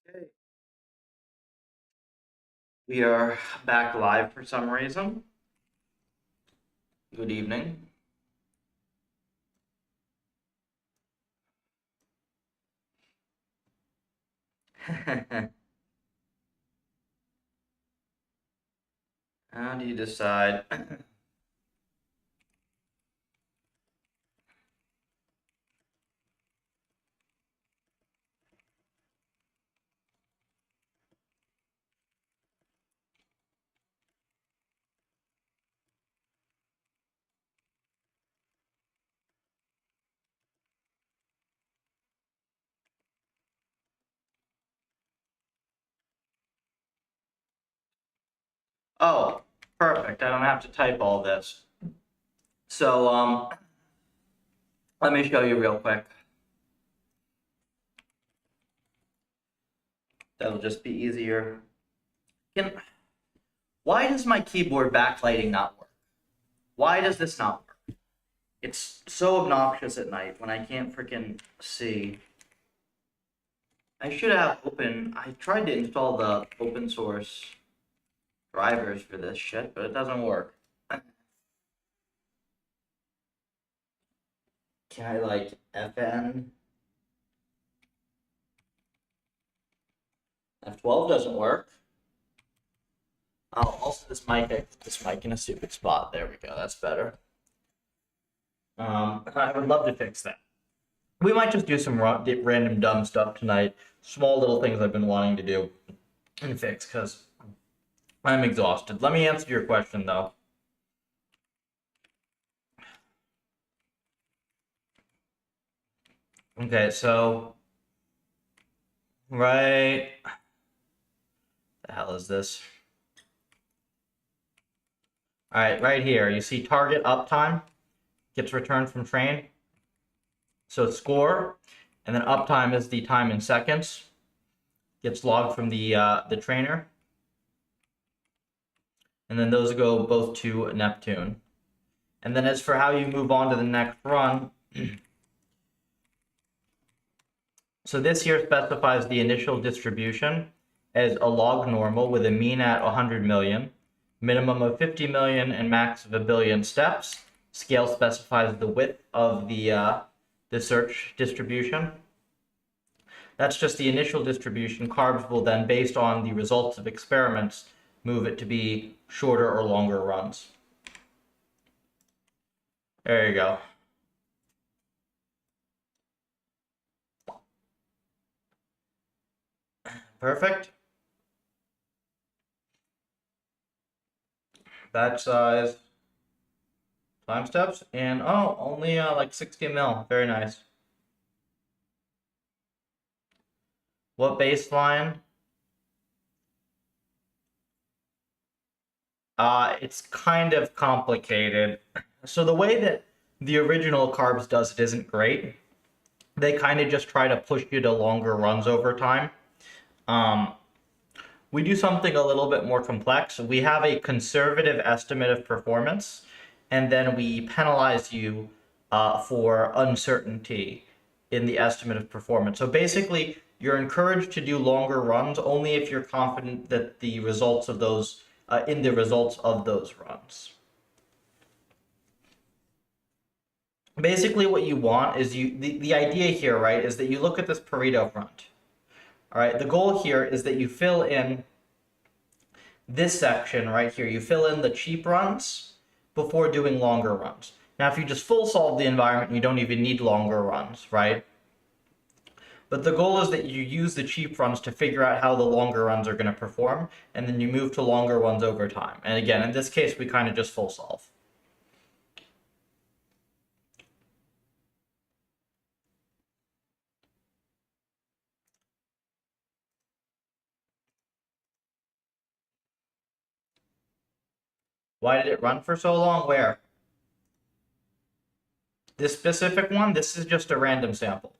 Okay. We are back live for some reason. Good evening. How do you decide? Oh, perfect. I don't have to type all this. So, let me show you real quick. That'll just be easier. Why does my keyboard backlighting not work? Why does this not work? It's so obnoxious at night when I can't freaking see. I should have I tried to install the open source drivers for this shit, but it doesn't work. Can I like FN? F12 doesn't work. Oh, also this mic, I put this mic in a stupid spot. There we go, that's better. I would love to fix that. We might just do some random dumb stuff tonight. Small little things I've been wanting to do and fix because I'm exhausted. Let me answer your question though. Okay, so right, the hell is this? All right, right here, you see target uptime gets returned from train. So score, and then uptime is the time in seconds. Gets logged from the trainer. And then those go both to Neptune. And then as for how you move on to the next run, so this here specifies the initial distribution as a log normal with a mean at 100 million, minimum of 50 million, and max of 1 billion steps. Scale specifies the width of the search distribution. That's just the initial distribution. Carbs will then, based on the results of experiments, move it to be shorter or longer runs. There you go. Perfect. Batch size, time steps, and oh, only like 60 mil. Very nice. What baseline? It's kind of complicated. So the way that the original carbs does it isn't great. They kind of just try to push you to longer runs over time. We do something a little bit more complex. We have a conservative estimate of performance, and then we penalize you for uncertainty in the estimate of performance. So basically, you're encouraged to do longer runs only if you're confident that the results of those in the results of those runs. Basically, what you want is the idea here, right, is that you look at this Pareto front. All right, the goal here is that you fill in this section right here. You fill in the cheap runs before doing longer runs. Now, if you just full solve the environment, you don't even need longer runs, right? But the goal is that you use the cheap runs to figure out how the longer runs are going to perform, and then you move to longer ones over time. And again, in this case, we kind of just full solve. Why did it run for so long? Where? This specific one, this is just a random sample.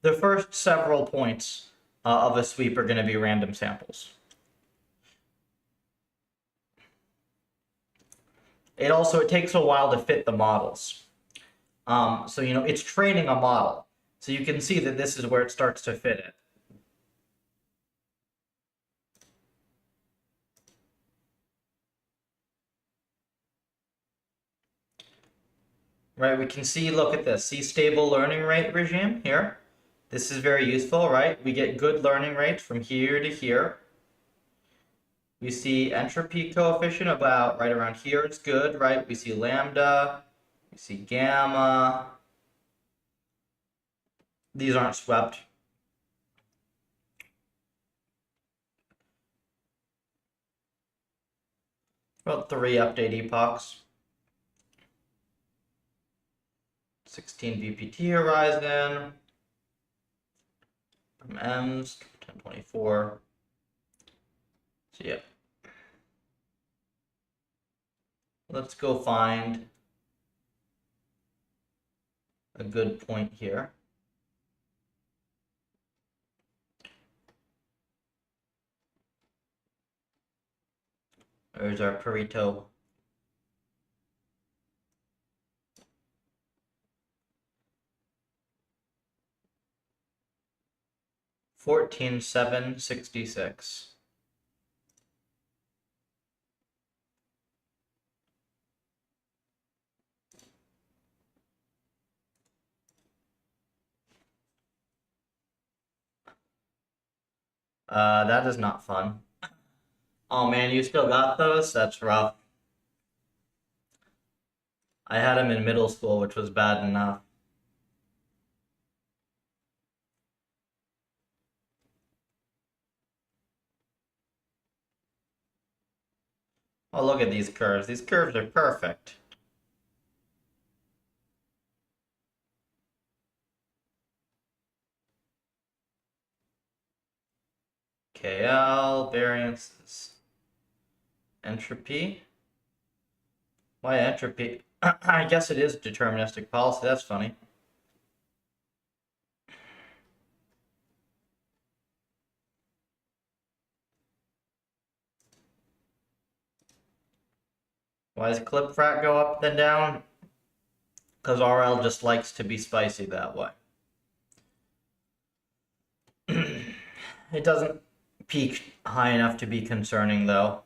The first several points of a sweep are going to be random samples. It takes a while to fit the models. So, it's training a model. So you can see that this is where it starts to fit it. right? We can see, look at this, see stable learning rate regime here. This is very useful, right? We get good learning rates from here to here. We see entropy coefficient about right around here is good, right? We see lambda, we see gamma. These aren't swept. About 3 update epochs. 16 VPT horizon. From M's, 1024. So yeah. Let's go find a good point here. There's our Pareto. $14,766. That is not fun. Oh man, you still got those? That's rough. I had them in middle school, which was bad enough. Oh, look at these curves. These curves are perfect. KL, variances, entropy. Why entropy? I guess it is deterministic policy. That's funny. Why does clip frat go up then down? Because RL just likes to be spicy that way. It doesn't peak high enough to be concerning, though.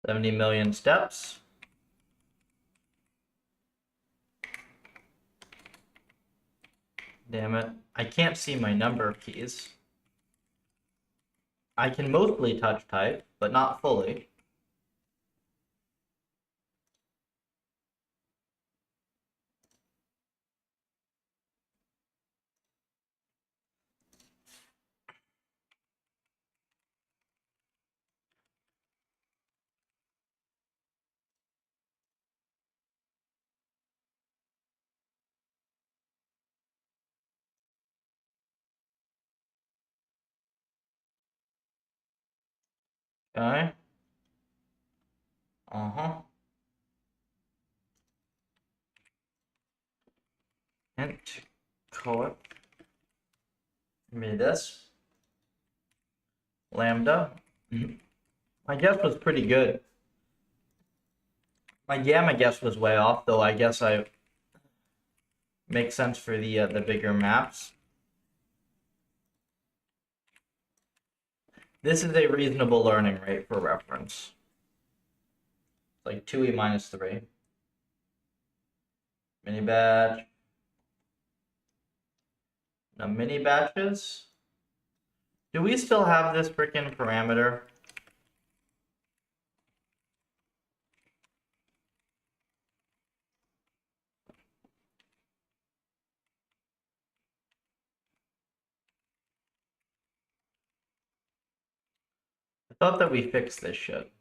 $70 million steps. Damn it. I can't see my number keys. I can mostly touch type, but not fully. Okay. Uh-huh. Int coep. Give me this. Lambda. My guess was pretty good. My gamma guess was way off, though I guess I makes sense for the bigger maps. This is a reasonable learning rate for reference. Like 2e minus 3. Mini batch. Now mini batches. Do we still have this freaking parameter? I thought that we fixed this shit.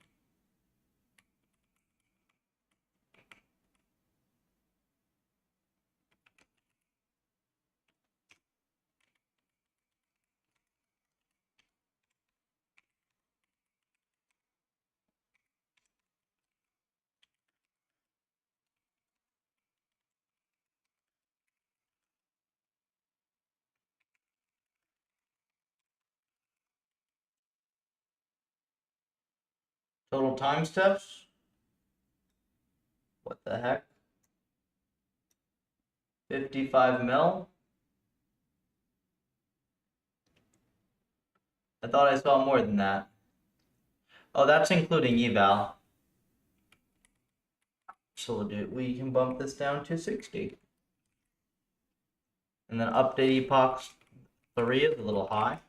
Total time steps? What the heck? 55 mil? I thought I saw more than that. Oh, that's including eval. So we can bump this down to 60. And then update epochs 3 is a little high.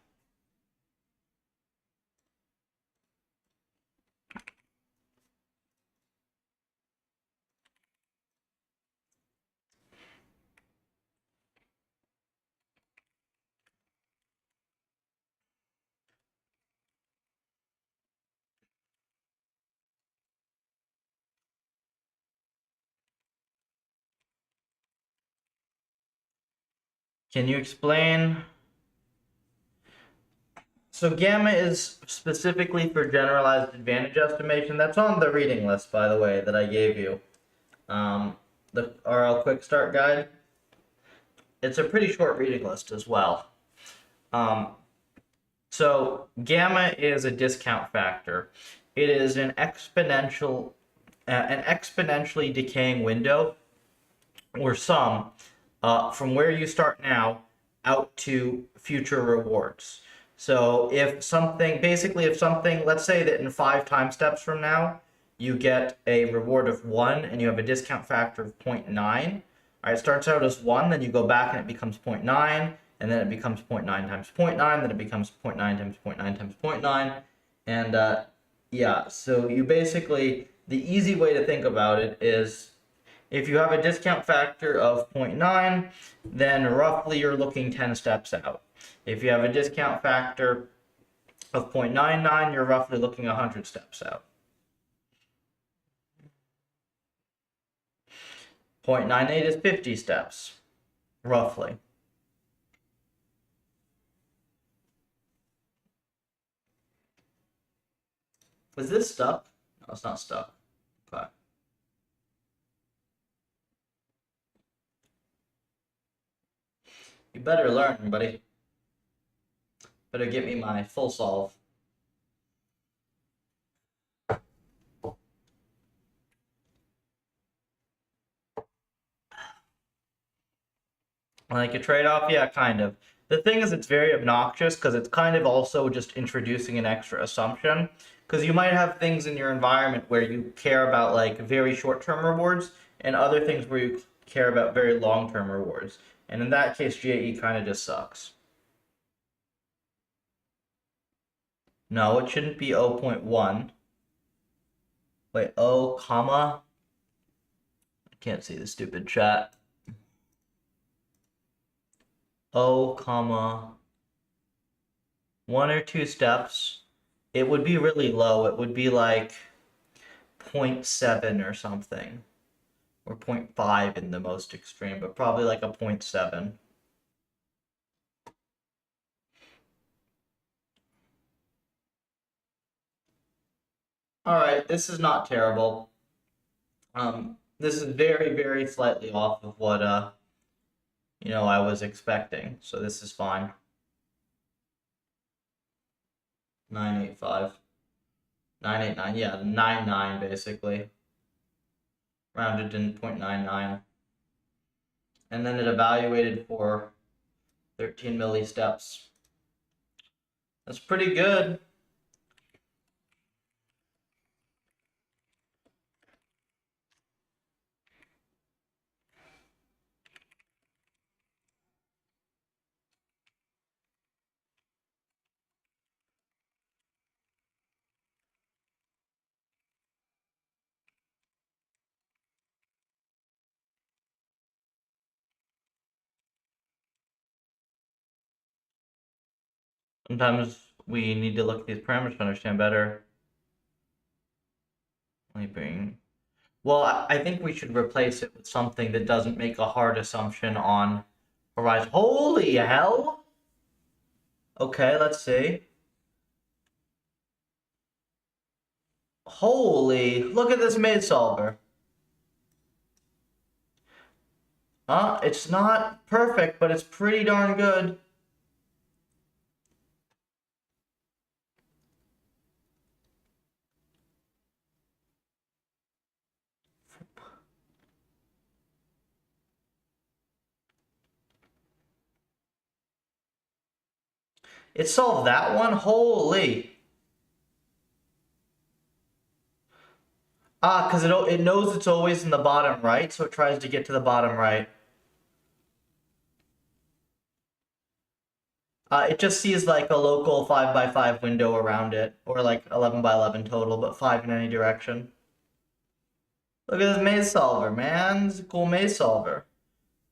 Can you explain? So gamma is specifically for generalized advantage estimation. That's on the reading list, by the way, that I gave you. The RL Quick Start Guide. It's a pretty short reading list as well. So gamma is a discount factor. It is an exponentially decaying window or sum from where you start now out to future rewards. So if something, let's say that in 5 time steps from now, you get a reward of 1 and you have a discount factor of 0.9. All right, it starts out as 1, then you go back and it becomes 0.9, and then it becomes 0.9 times 0.9, then it becomes 0.9 times 0.9 times 0.9, and yeah, so you basically, the easy way to think about it is if you have a discount factor of 0.9, then roughly you're looking 10 steps out. If you have a discount factor of 0.99, you're roughly looking 100 steps out. 0.98 is 50 steps, roughly. Was this stuck? No, it's not stuck. Okay. You better learn, buddy. Better get me my full solve. Like a trade-off? Yeah, kind of. The thing is, it's very obnoxious because it's kind of also just introducing an extra assumption. Because you might have things in your environment where you care about like very short-term rewards and other things where you care about very long-term rewards. And in that case, GAE kind of just sucks. No, it shouldn't be 0.1. Wait, O, comma? I can't see the stupid chat. O, comma, 1 or 2 steps. It would be really low. It would be like 0.7 or something. Or 0.5 in the most extreme, but probably like a 0.7. Alright, this is not terrible. This is very, very slightly off of what, I was expecting. So this is fine. 985. 989, yeah, 99 basically. Rounded in 0.99. And then it evaluated for 13 millisteps. That's pretty good. Sometimes we need to look at these parameters to understand better. Well, I think we should replace it with something that doesn't make a hard assumption on horizon. Holy hell! Okay, let's see. Holy, look at this maze solver. It's not perfect, but it's pretty darn good. It solved that one? Holy. Ah, because it knows it's always in the bottom right, so it tries to get to the bottom right. It just sees like a local 5 by 5 window around it, or like 11 by 11 total, but 5 in any direction. Look at this maze solver, man. It's a cool maze solver.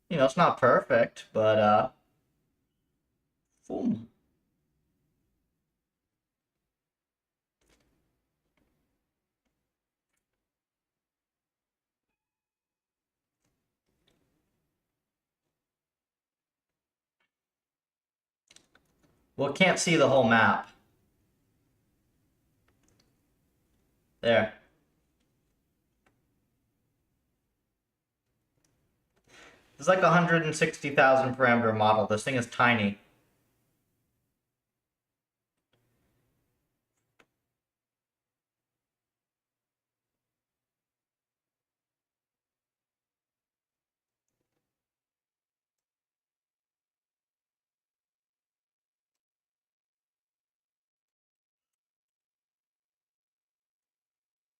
You know, it's not perfect, but boom. Well, it can't see the whole map. There. It's like a 160,000 parameter model. This thing is tiny.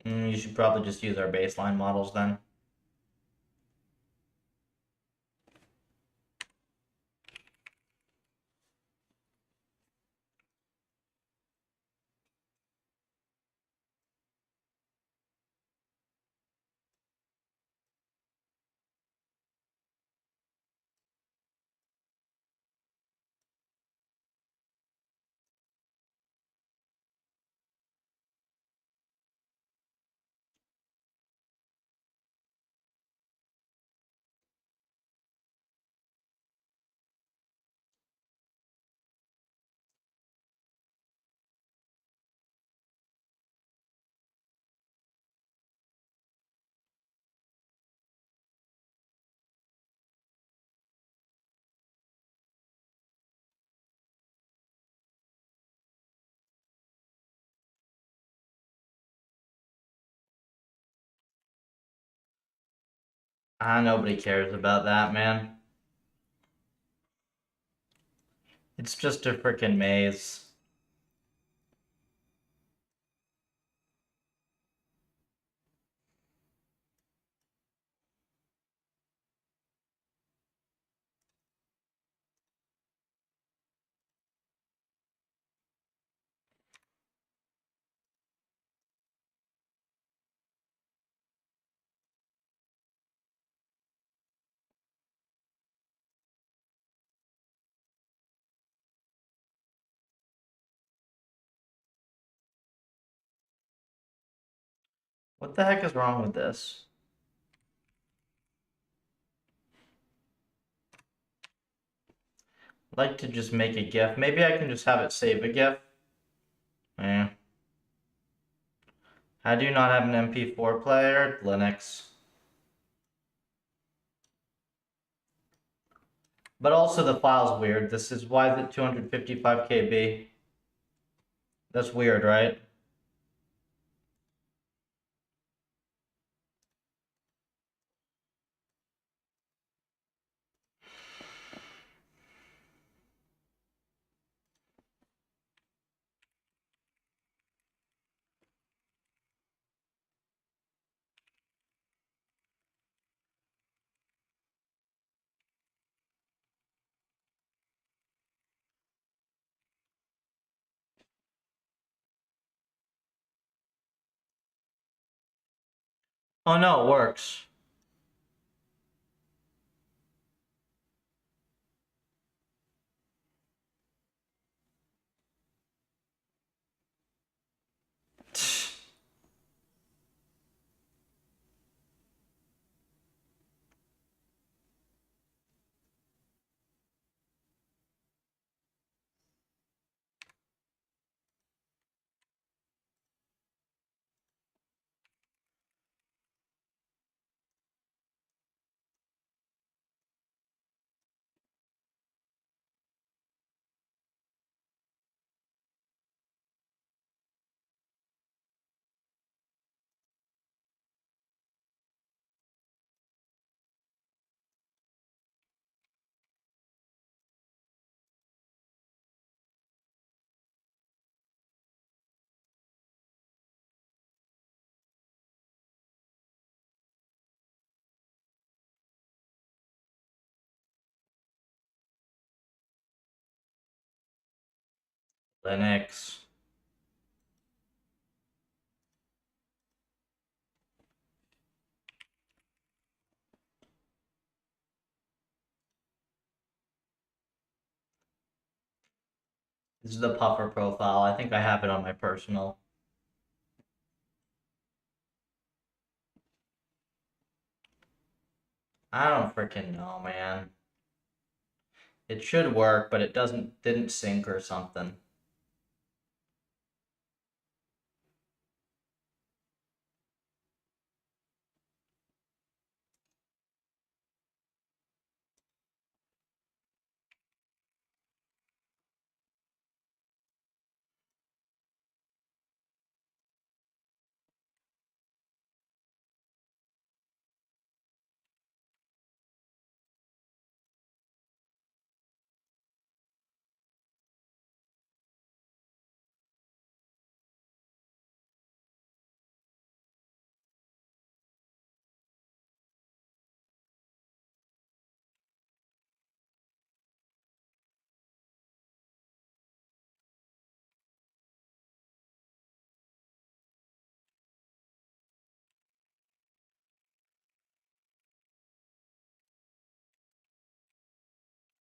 You should probably just use our baseline models then. Nobody cares about that, man. It's just a freaking maze. What the heck is wrong with this? I'd like to just make a GIF. Maybe I can just have it save a GIF. Yeah. I do not have an MP4 player. Linux. But also the file's weird. This is, why is it 255 KB? That's weird, right? Oh no, it works. Linux. This is the puffer profile. I think I have it on my personal. I don't freaking know, man. It should work, but it didn't sync or something.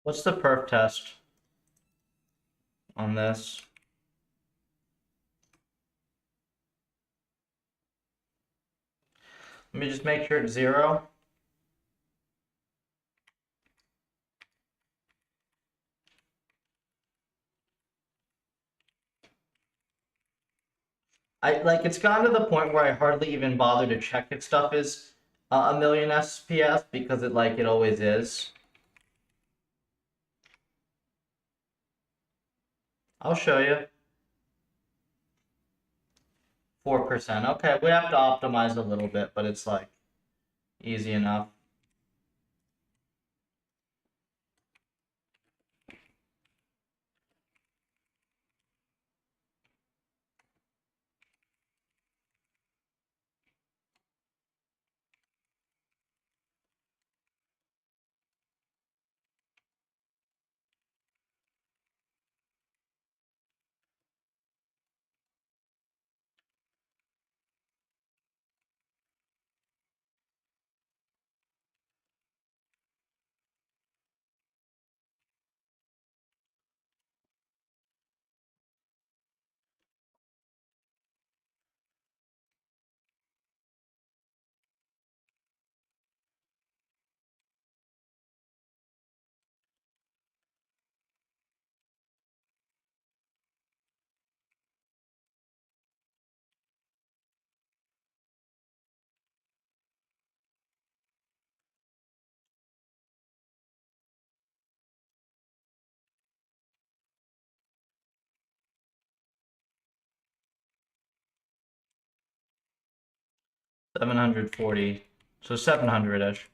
What's the perf test on this? Let me just make sure it's 0. It's gotten to the point where I hardly even bother to check if stuff is a million SPS because it always is. I'll show you. 4%. Okay, we have to optimize a little bit, but it's like easy enough. $740. So 700-ish.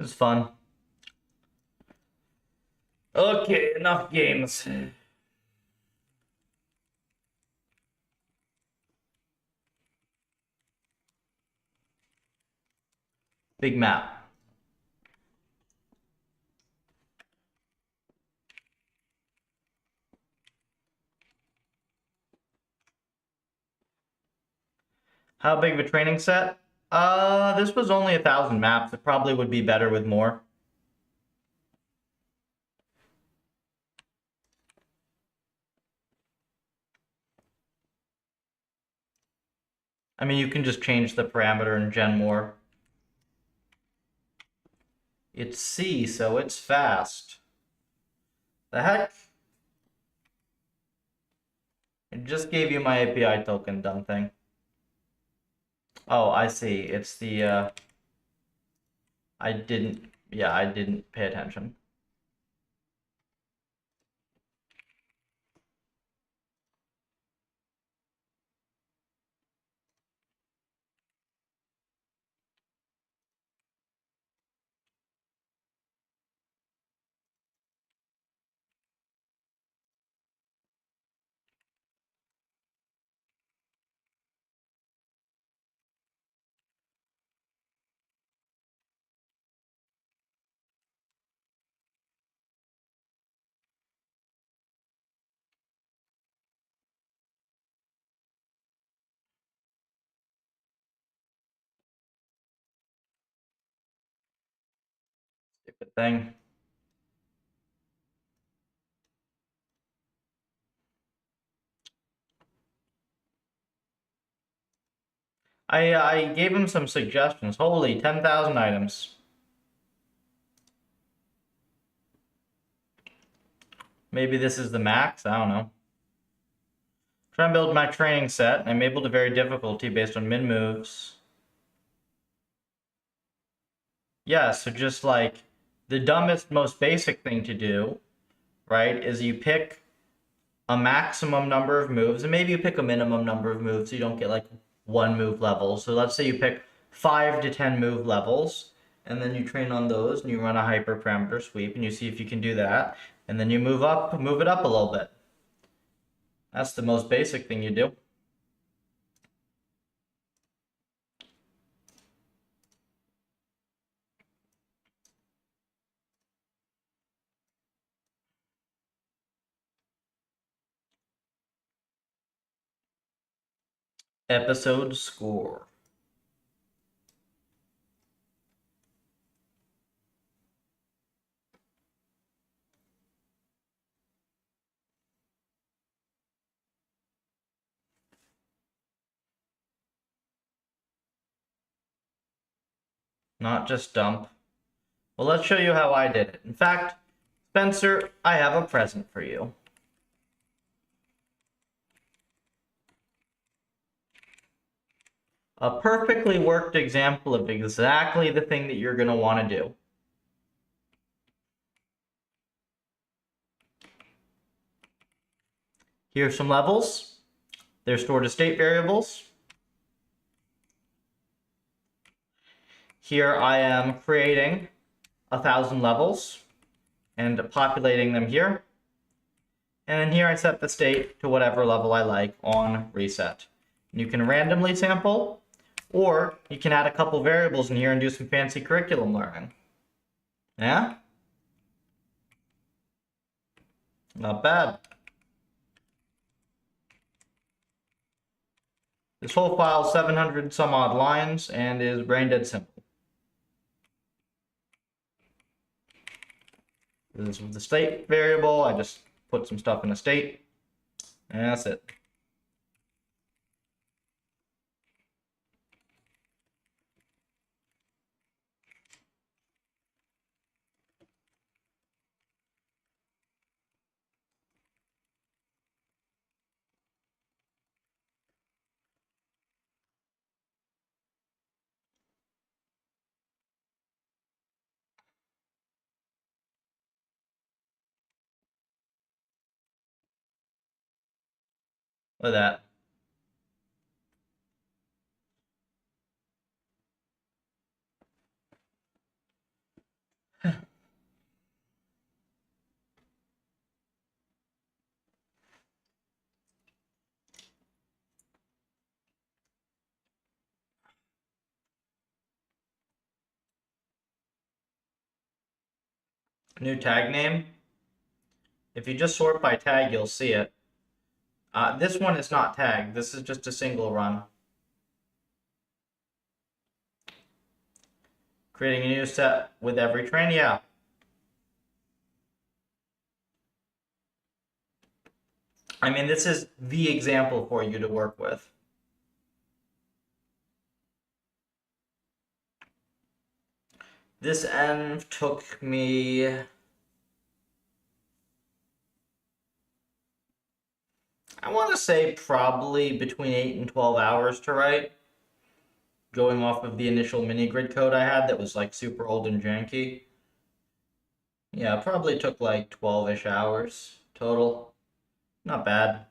It's fun. Okay, enough games. Big map. How big of a training set? This was only 1,000 maps. It probably would be better with more. I mean, you can just change the parameter and gen more. It's C, so it's fast. The heck? It just gave you my API token, dumb thing. Oh, I see. It's the, I didn't pay attention. Stupid thing. I gave him some suggestions. Holy, 10,000 items. Maybe this is the max? I don't know. Try and build my training set. I'm able to vary difficulty based on min moves. Yeah, so just like the dumbest, most basic thing to do, right, is you pick a maximum number of moves, and maybe you pick a minimum number of moves so you don't get like one move level. So let's say you pick 5 to 10 move levels, and then you train on those, and you run a hyperparameter sweep, and you see if you can do that, and then you move it up a little bit. That's the most basic thing you do. Episode score. Not just dump. Well, let's show you how I did it. In fact, Spencer, I have a present for you. A perfectly worked example of exactly the thing that you're going to want to do. Here's some levels. They're stored as state variables. Here I am creating 1,000 levels and populating them here. And then here I set the state to whatever level I like on reset. You can randomly sample, or you can add a couple variables in here and do some fancy curriculum learning. Yeah? Not bad. This whole file is 700 some odd lines and is brain dead simple. This is the state variable. I just put some stuff in a state, and that's it. Look at that. New tag name. If you just sort by tag, you'll see it. This one is not tagged. This is just a single run. Creating a new set with every train, yeah. I mean, this is the example for you to work with. This env took me... I want to say probably between 8 and 12 hours to write. Going off of the initial mini grid code I had that was like super old and janky. Yeah, probably took like 12-ish hours total. Not bad.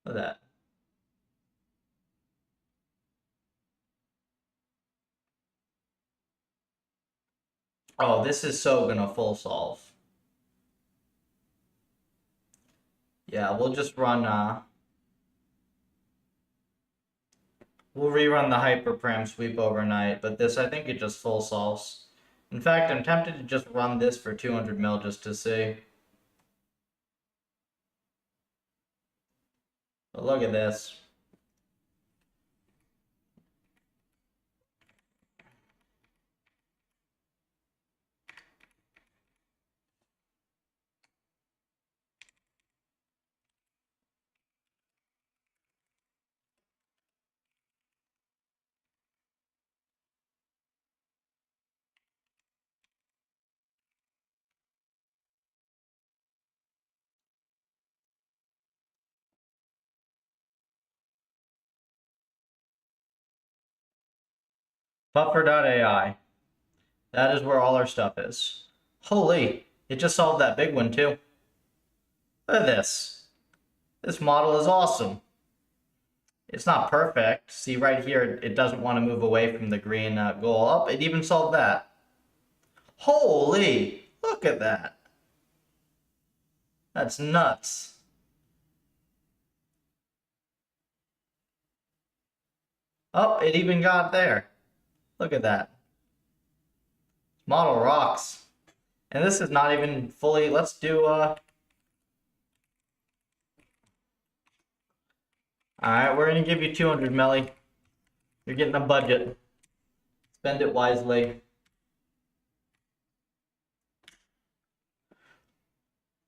Look at that. Oh, this is so gonna full solve. Yeah, we'll just run, we'll rerun the hyperparam sweep overnight, but this, I think it just full solves. In fact, I'm tempted to just run this for 200 mil just to see. But look at this. Puffer.ai. That is where all our stuff is. Holy, it just solved that big one too. Look at this. This model is awesome. It's not perfect. See right here, it doesn't want to move away from the green goal. Oh, it even solved that. Holy, look at that. That's nuts. Oh, it even got there. Look at that. Model rocks. And this is not even fully, let's do, alright, we're gonna give you 200 milli. You're getting a budget. Spend it wisely.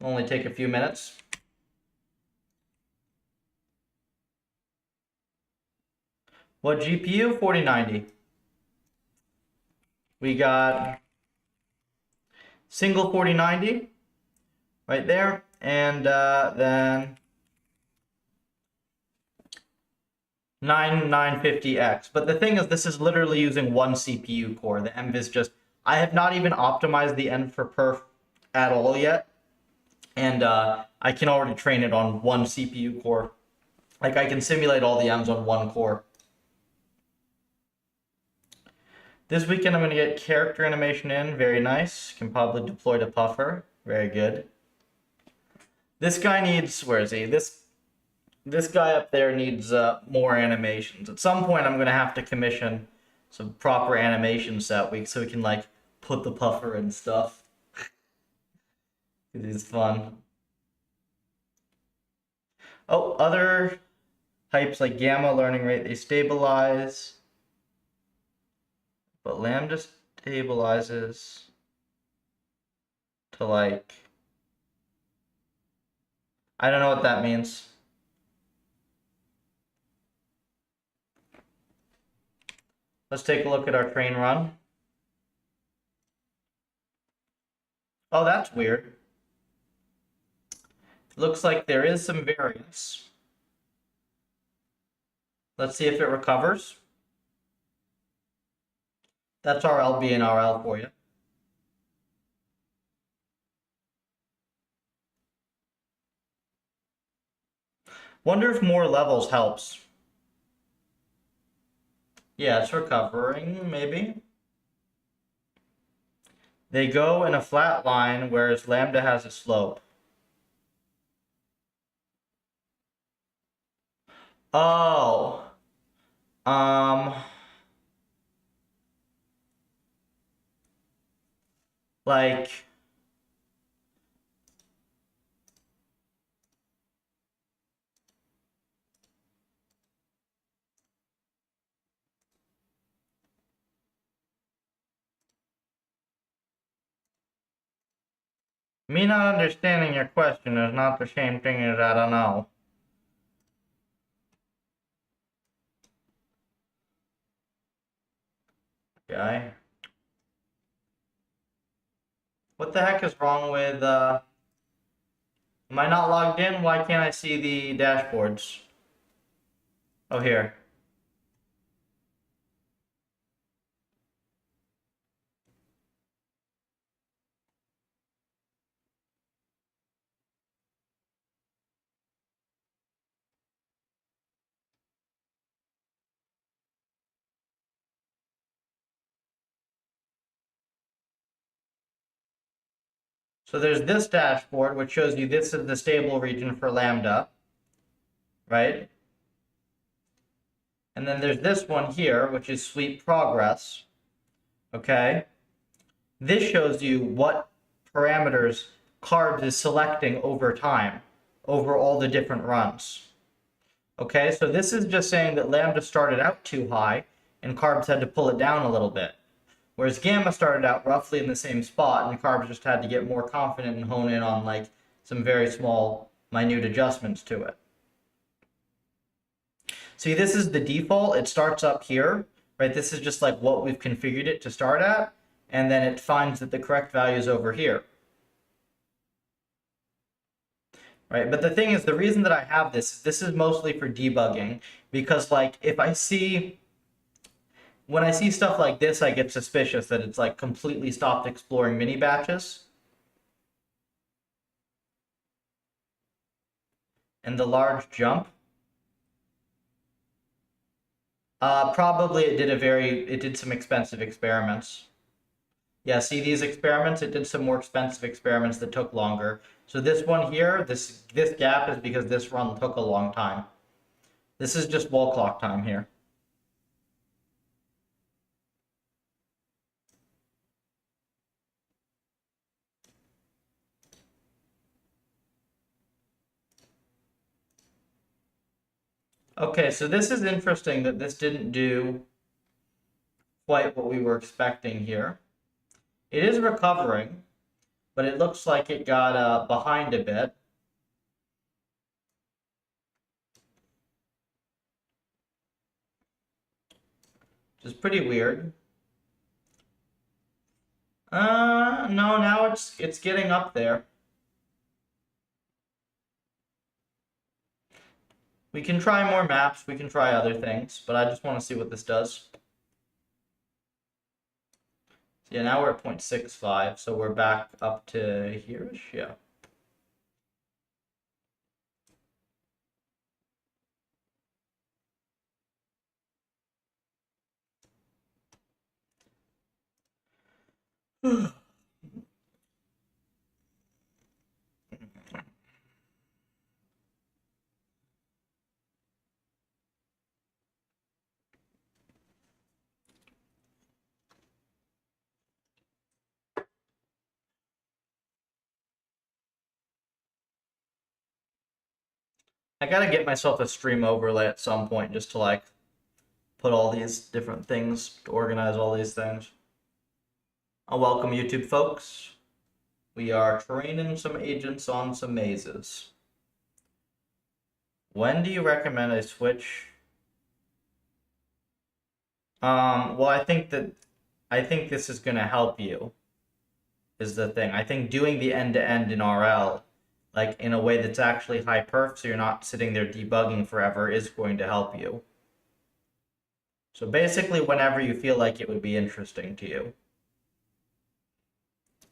Only take a few minutes. What GPU? 4090. We got single 4090 right there, and then 9950X. But the thing is, this is literally using one CPU core. The env is just, I have not even optimized the env for perf at all yet, and I can already train it on one CPU core. Like, I can simulate all the envs on one core. This weekend I'm going to get character animation in. Very nice. Can probably deploy to Puffer. Very good. This guy needs, where is he? This guy up there needs more animations. At some point I'm going to have to commission some proper animations that week so we can like put the Puffer and stuff. It is fun. Oh, other types like gamma learning rate, they stabilize. But lambda stabilizes to like, I don't know what that means. Let's take a look at our train run. Oh, that's weird. Looks like there is some variance. Let's see if it recovers. That's our LB and RL for you. Wonder if more levels helps. Yeah, it's recovering, maybe. They go in a flat line, whereas lambda has a slope. Oh. Like, Me not understanding your question is not the same thing as I don't know. Okay. What the heck is wrong with, am I not logged in? Why can't I see the dashboards? Oh, here. So there's this dashboard, which shows you this is the stable region for lambda, right? And then there's this one here, which is sweep progress, okay? This shows you what parameters carbs is selecting over time, over all the different runs. Okay, so this is just saying that lambda started out too high and carbs had to pull it down a little bit. Whereas gamma started out roughly in the same spot and carbs just had to get more confident and hone in on like some very small, minute adjustments to it. See, this is the default. It starts up here, right? This is just like what we've configured it to start at. And then it finds that the correct value is over here. Right, but the thing is, the reason that I have this is mostly for debugging, because like if I see, when I see stuff like this, I get suspicious that it's like completely stopped exploring mini batches. And the large jump, probably it did some expensive experiments. Yeah, see these experiments? It did some more expensive experiments that took longer. So this one here, this gap is because this run took a long time. This is just wall clock time here. Okay, so this is interesting that this didn't do quite what we were expecting here. It is recovering, but it looks like it got behind a bit. Which is pretty weird. No, now it's getting up there. We can try more maps, we can try other things, but I just want to see what this does. Yeah, now we're at 0.65, so we're back up to here-ish, yeah. I gotta get myself a stream overlay at some point just to like put all these different things, to organize all these things. I'll welcome YouTube folks. We are training some agents on some mazes. When do you recommend I switch? Well, I think this is gonna help you, is the thing. I think doing the end-to-end in RL, like in a way that's actually high perf, so you're not sitting there debugging forever, is going to help you. So basically, whenever you feel like it would be interesting to you.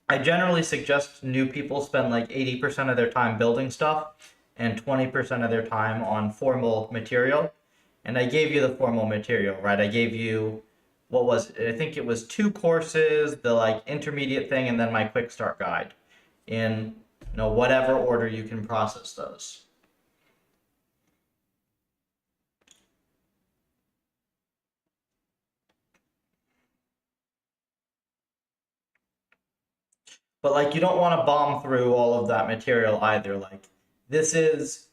I generally suggest new people spend like 80% of their time building stuff and 20% of their time on formal material. And I gave you the formal material, right? I gave you, what was it? I think it was 2 courses, the like intermediate thing, and then my quick start guide in whatever order you can process those. But like you don't want to bomb through all of that material either. Like this is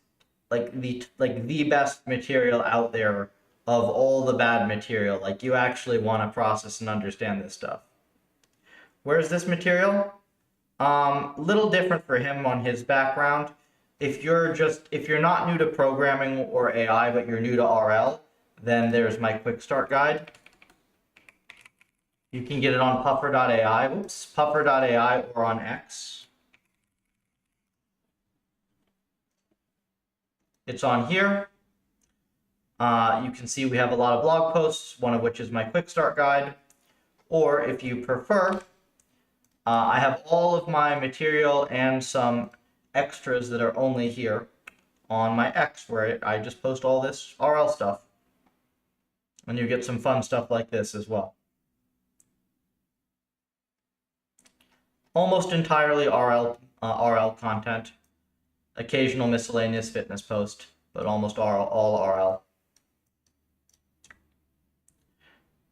like the best material out there of all the bad material. Like you actually want to process and understand this stuff. Where's this material? Little different for him on his background. If you're not new to programming or AI, but you're new to RL, then there's my quick start guide. You can get it on puffer.ai, puffer.ai, or on X. It's on here. You can see we have a lot of blog posts, one of which is my quick start guide. Or if you prefer, I have all of my material and some extras that are only here on my X, where I just post all this RL stuff. And you get some fun stuff like this as well. Almost entirely RL content. Occasional miscellaneous fitness post, but almost all RL.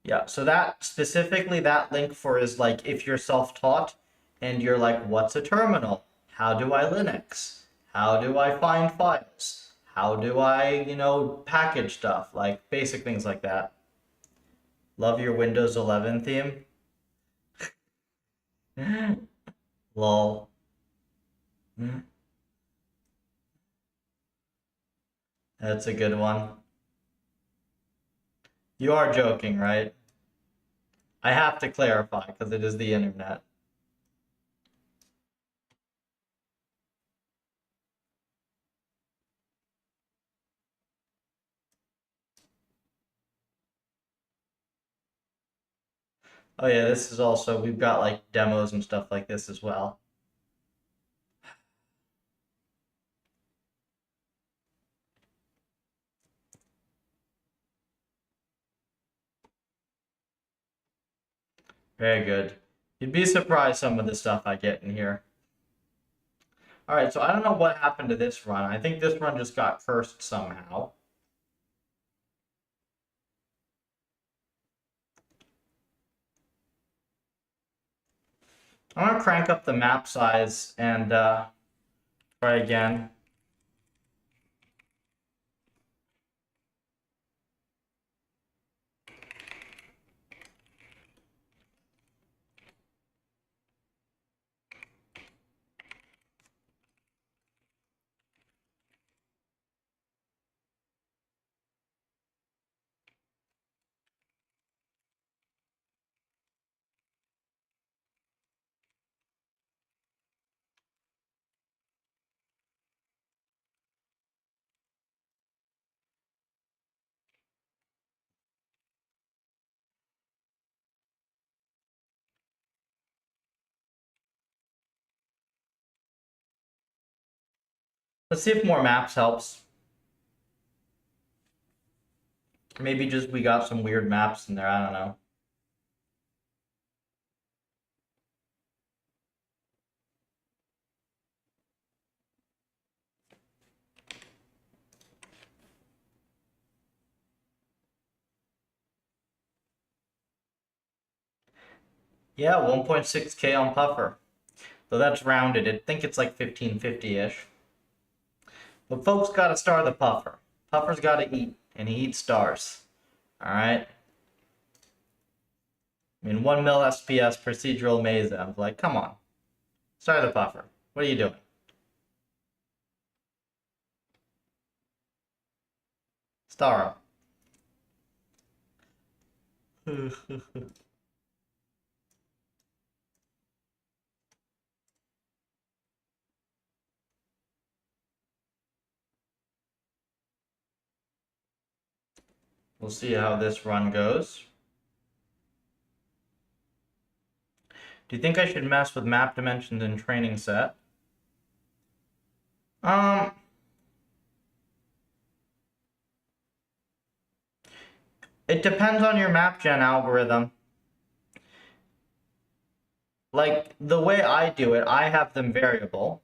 Yeah, so that specifically, that link for is like if you're self-taught and you're like, what's a terminal? How do I Linux? How do I find files? How do I, package stuff? Like basic things like that. Love your Windows 11 theme. Lol. That's a good one. You are joking, right? I have to clarify because it is the internet. Oh yeah, this is also, we've got like demos and stuff like this as well. Very good. You'd be surprised some of the stuff I get in here. All right, so I don't know what happened to this run. I think this run just got cursed somehow. I'm gonna crank up the map size and try again. Let's see if more maps helps. Maybe just we got some weird maps in there, I don't know. Yeah, 1.6K on Puffer. Though that's rounded. I think it's like 1550-ish. But folks gotta star the Puffer. Puffer's gotta eat, and he eats stars. Alright? I mean, 1 mil SPS procedural maze. I'm like, come on. Star the Puffer. What are you doing? Star him. We'll see how this run goes. Do you think I should mess with map dimensions in training set? It depends on your map gen algorithm. Like the way I do it, I have them variable.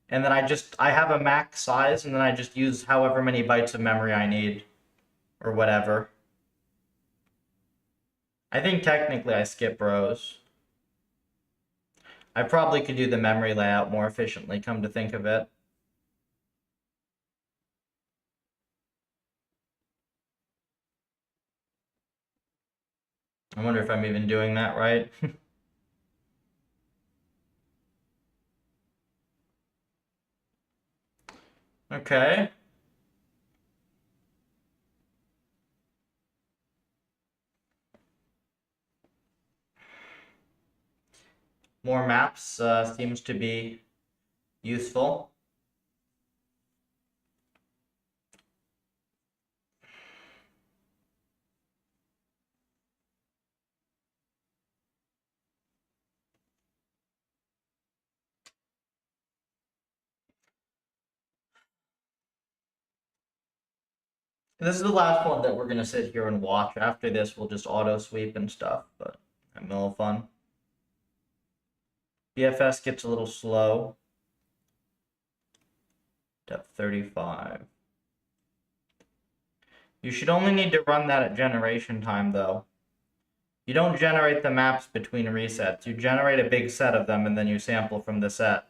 And then I have a max size, and then I just use however many bytes of memory I need, or whatever. I think technically I skip rows. I probably could do the memory layout more efficiently, come to think of it. I wonder if I'm even doing that right. Okay. More maps seems to be useful. This is the last one that we're gonna sit here and watch. After this, we'll just auto sweep and stuff, but I'm a little fun. BFS gets a little slow. Depth 35. You should only need to run that at generation time, though. You don't generate the maps between resets. You generate a big set of them, and then you sample from the set.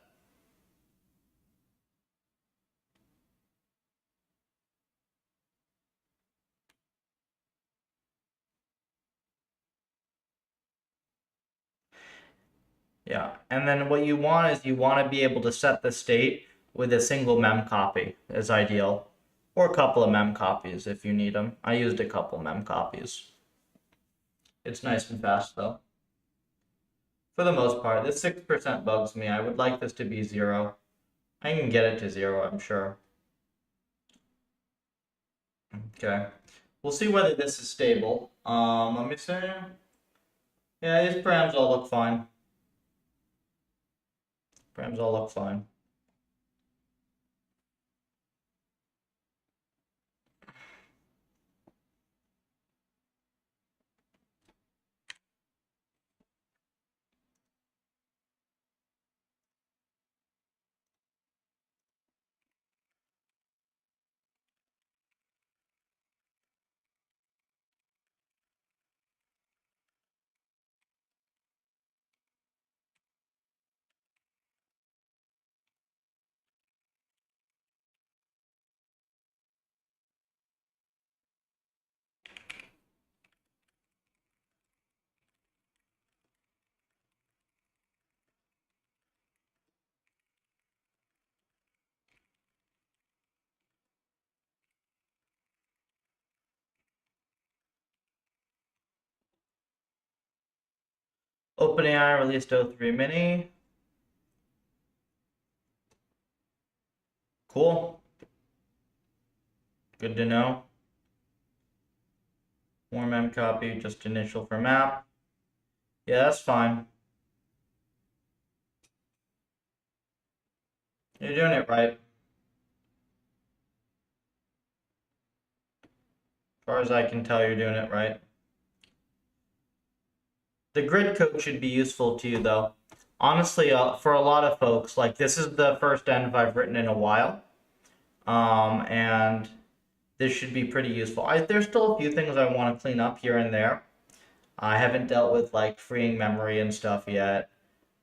Yeah, and then what you want is you want to be able to set the state with a single mem copy is ideal. Or a couple of mem copies if you need them. I used a couple mem copies. It's nice and fast though. For the most part, this 6% bugs me. I would like this to be 0. I can get it to 0, I'm sure. Okay. We'll see whether this is stable. Let me see. Yeah, these params all look fine. Params all look fine. OpenAI released O3 Mini. Cool. Good to know. More mem copy, just initial for map. Yeah, that's fine. You're doing it right. As far as I can tell, you're doing it right. The grid code should be useful to you, though. Honestly, for a lot of folks, like this is the first env I've written in a while, and this should be pretty useful. There's still a few things I want to clean up here and there. I haven't dealt with like freeing memory and stuff yet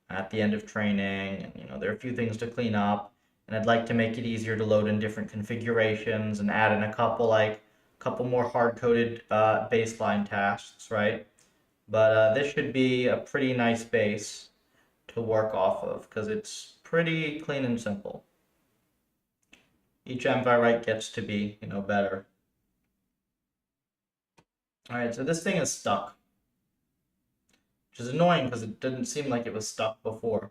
at the end of training, and there are a few things to clean up, and I'd like to make it easier to load in different configurations and add in a couple more hard-coded baseline tasks, right? But this should be a pretty nice base to work off of because it's pretty clean and simple. Each env I write gets to be, better. All right, so this thing is stuck, which is annoying because it didn't seem like it was stuck before.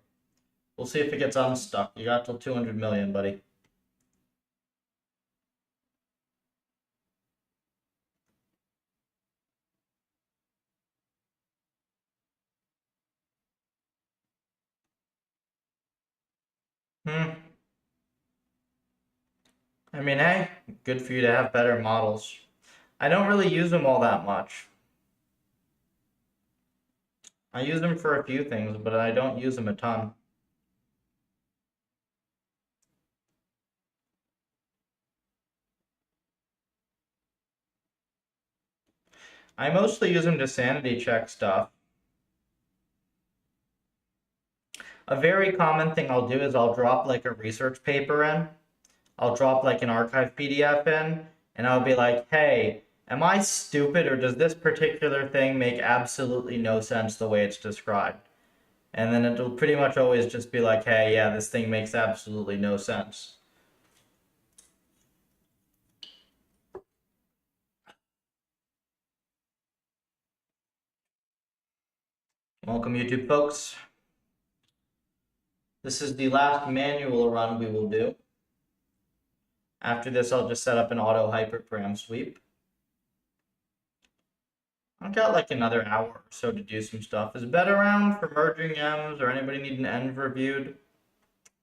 We'll see if it gets unstuck. You got till 200 million, buddy. I mean, hey, good for you to have better models. I don't really use them all that much. I use them for a few things, but I don't use them a ton. I mostly use them to sanity check stuff. A very common thing I'll do is I'll drop like a research paper in. I'll drop like an archive PDF in, and I'll be like, hey, am I stupid or does this particular thing make absolutely no sense the way it's described? And then it'll pretty much always just be like, hey, yeah, this thing makes absolutely no sense. Welcome, YouTube folks. This is the last manual run we will do. After this, I'll just set up an auto hyperparam sweep. I've got like another hour or so to do some stuff. Is Bet around for merging M's or anybody need an end reviewed?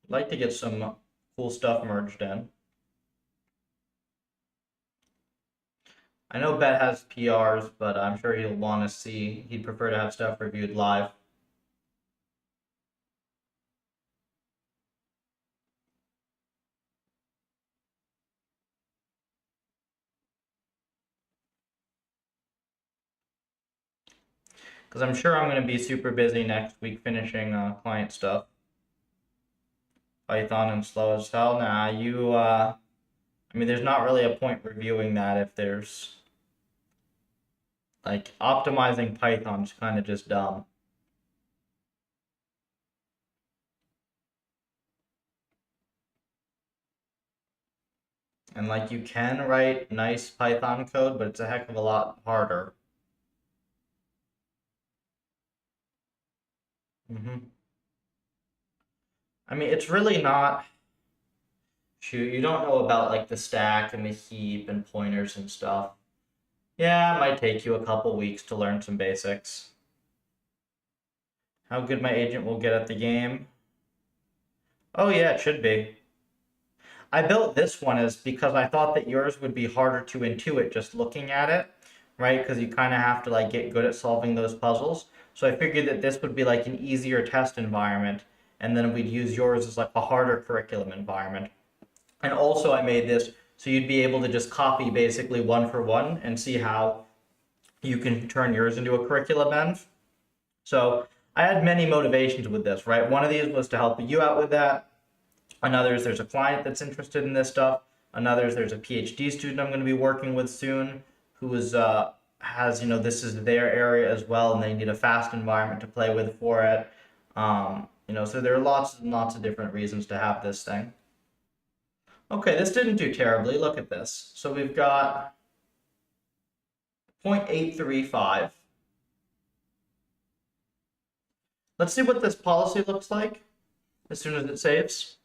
I'd like to get some cool stuff merged in. I know Bet has PRs, but I'm sure he'll want to see, he'd prefer to have stuff reviewed live. Because I'm sure I'm going to be super busy next week finishing client stuff. Python and slow as hell. Nah, I mean, there's not really a point reviewing that if there's, like, optimizing Python's kind of just dumb. And, like, you can write nice Python code, but it's a heck of a lot harder. I mean, it's really not. Shoot, you don't know about, like, the stack and the heap and pointers and stuff. Yeah, it might take you a couple weeks to learn some basics. How good my agent will get at the game? Oh, yeah, it should be. I built this one as because I thought that yours would be harder to intuit just looking at it, right? Because you kind of have to like get good at solving those puzzles. So I figured that this would be like an easier test environment, and then we'd use yours as like a harder curriculum environment. And also I made this so you'd be able to just copy basically one for one and see how you can turn yours into a curriculum env. So I had many motivations with this, right? One of these was to help you out with that. Another's there's a client that's interested in this stuff. Another's there's a PhD student I'm going to be working with soon who is has this is their area as well, and they need a fast environment to play with for it. So there are lots and lots of different reasons to have this thing. Okay, this didn't do terribly. Look at this. So we've got 0.835. Let's see what this policy looks like as soon as it saves.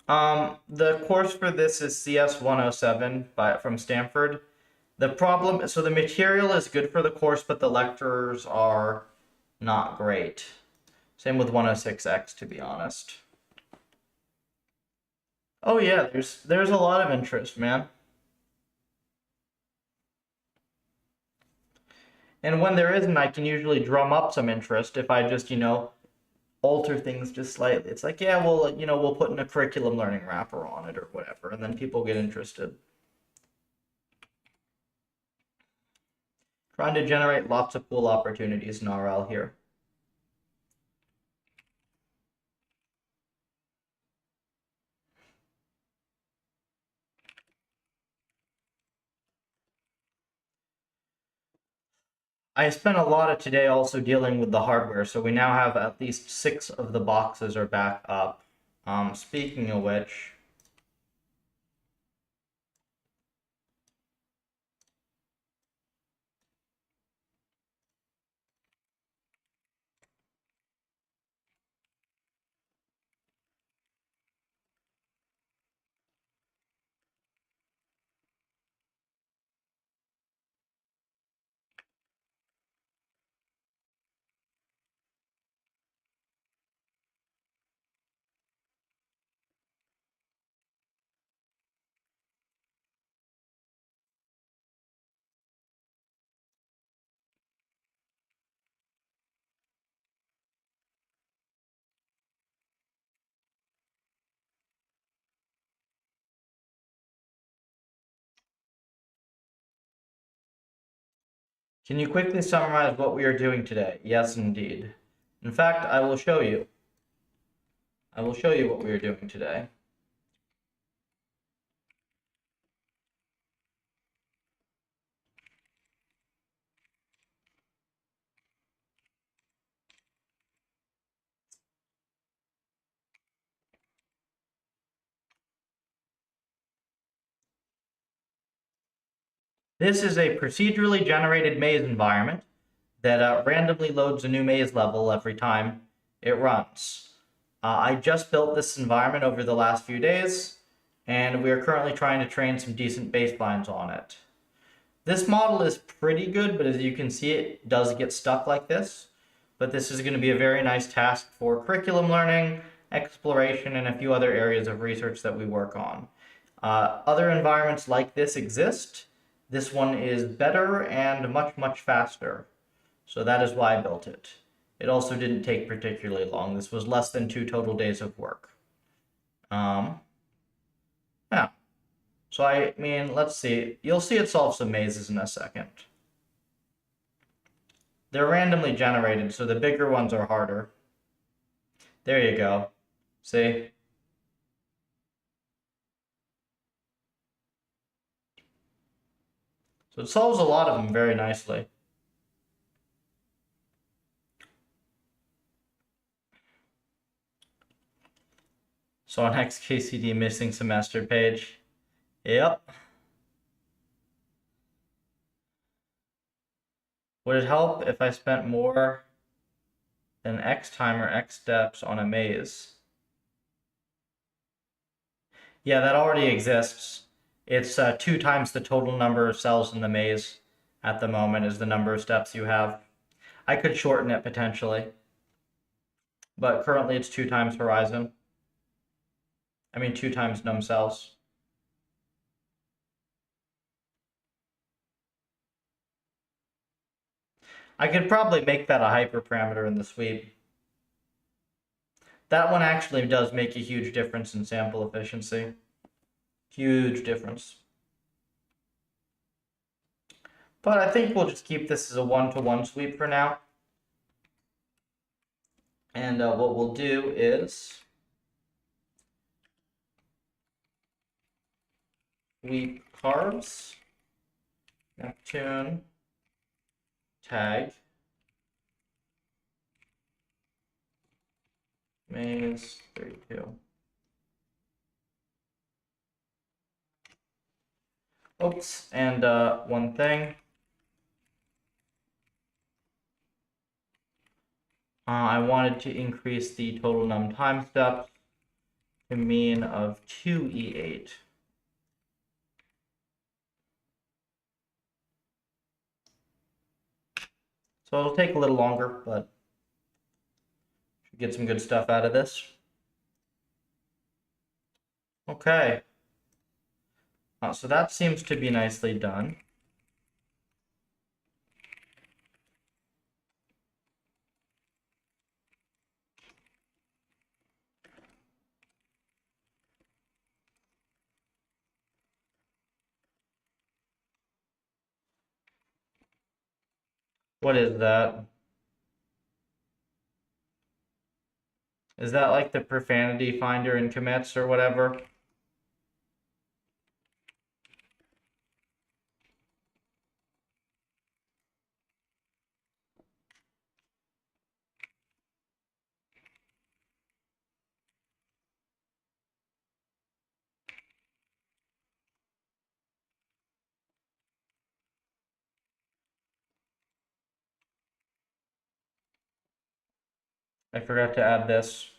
The course for this is CS 107 from Stanford. The problem, so the material is good for the course, but the lecturers are not great. Same with 106X, to be honest. Oh yeah, there's a lot of interest, man. And when there isn't, I can usually drum up some interest if I just, alter things just slightly. It's like, yeah, well, we'll put in a curriculum learning wrapper on it or whatever, and then people get interested. Trying to generate lots of cool opportunities in RL here. I spent a lot of today also dealing with the hardware, so we now have at least 6 of the boxes are back up. Speaking of which, can you quickly summarize what we are doing today? Yes, indeed. In fact, I will show you. I will show you what we are doing today. This is a procedurally generated maze environment that randomly loads a new maze level every time it runs. I just built this environment over the last few days, and we are currently trying to train some decent baselines on it. This model is pretty good, but as you can see, it does get stuck like this. But this is going to be a very nice task for curriculum learning, exploration, and a few other areas of research that we work on. Other environments like this exist. This one is better and much, much faster. So that is why I built it. It also didn't take particularly long. This was less than 2 total days of work. Yeah. So I mean, let's see. You'll see it solve some mazes in a second. They're randomly generated, so the bigger ones are harder. There you go. See? So it solves a lot of them very nicely. So on XKCD missing semester page. Yep. Would it help if I spent more than X time or X steps on a maze? Yeah, that already exists. It's 2 times the total number of cells in the maze at the moment is the number of steps you have. I could shorten it potentially, but currently it's 2 times horizon. I mean 2 times num cells. I could probably make that a hyperparameter in the sweep. That one actually does make a huge difference in sample efficiency. Huge difference. But I think we'll just keep this as a 1-to-1 sweep for now. And what we'll do is sweep carbs, Neptune, tag, maze 32. Oops, and one thing. I wanted to increase the total num time steps to mean of 2e8. So it'll take a little longer, but should get some good stuff out of this. Okay. So that seems to be nicely done. What is that? Is that like the profanity finder in commits or whatever? I forgot to add this.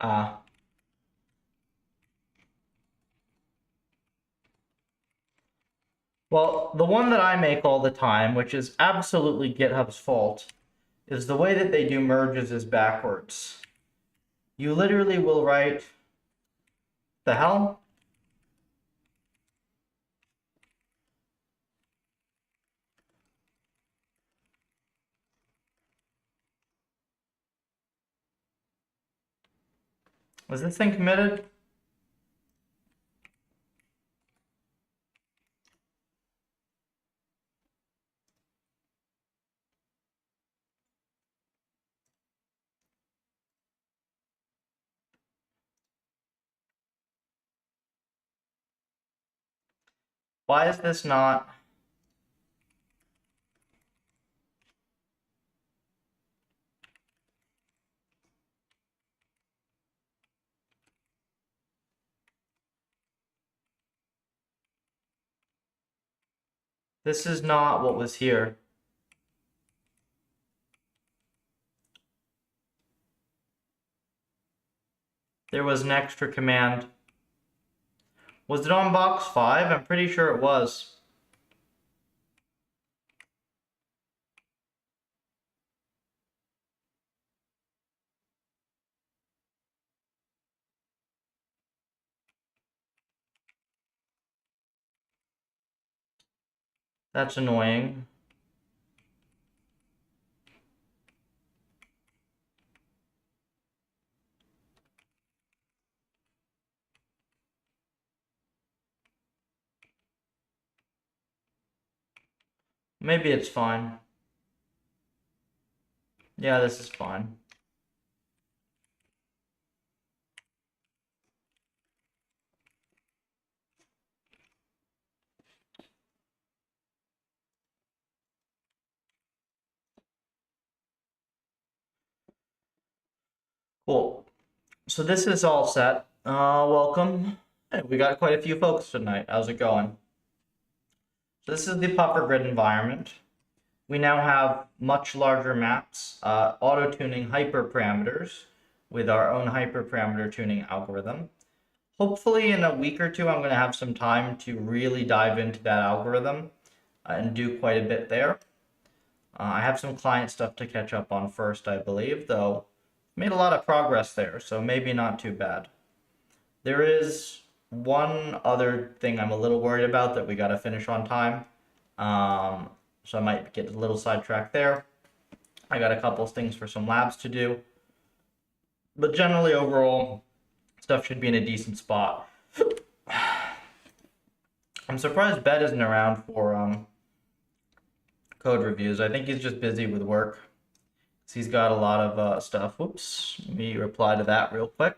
Ah. Well, the one that I make all the time, which is absolutely GitHub's fault, is the way that they do merges is backwards. You literally will write, the hell? Was this thing committed? Why is this not? This is not what was here. There was an extra command. Was it on box 5? I'm pretty sure it was. That's annoying. Maybe it's fine. Yeah, this is fine. Cool. So this is all set. Welcome. Hey, we got quite a few folks tonight. How's it going? So this is the Puffer Grid environment. We now have much larger maps, auto-tuning hyperparameters with our own hyperparameter tuning algorithm. Hopefully in a week or two, I'm going to have some time to really dive into that algorithm and do quite a bit there. I have some client stuff to catch up on first, I believe, though made a lot of progress there, so maybe not too bad. There is one other thing I'm a little worried about that we got to finish on time. So I might get a little sidetracked there. I got a couple of things for some labs to do. But generally, overall, stuff should be in a decent spot. I'm surprised Bet isn't around for code reviews. I think he's just busy with work. He's got a lot of stuff. Whoops. Let me reply to that real quick.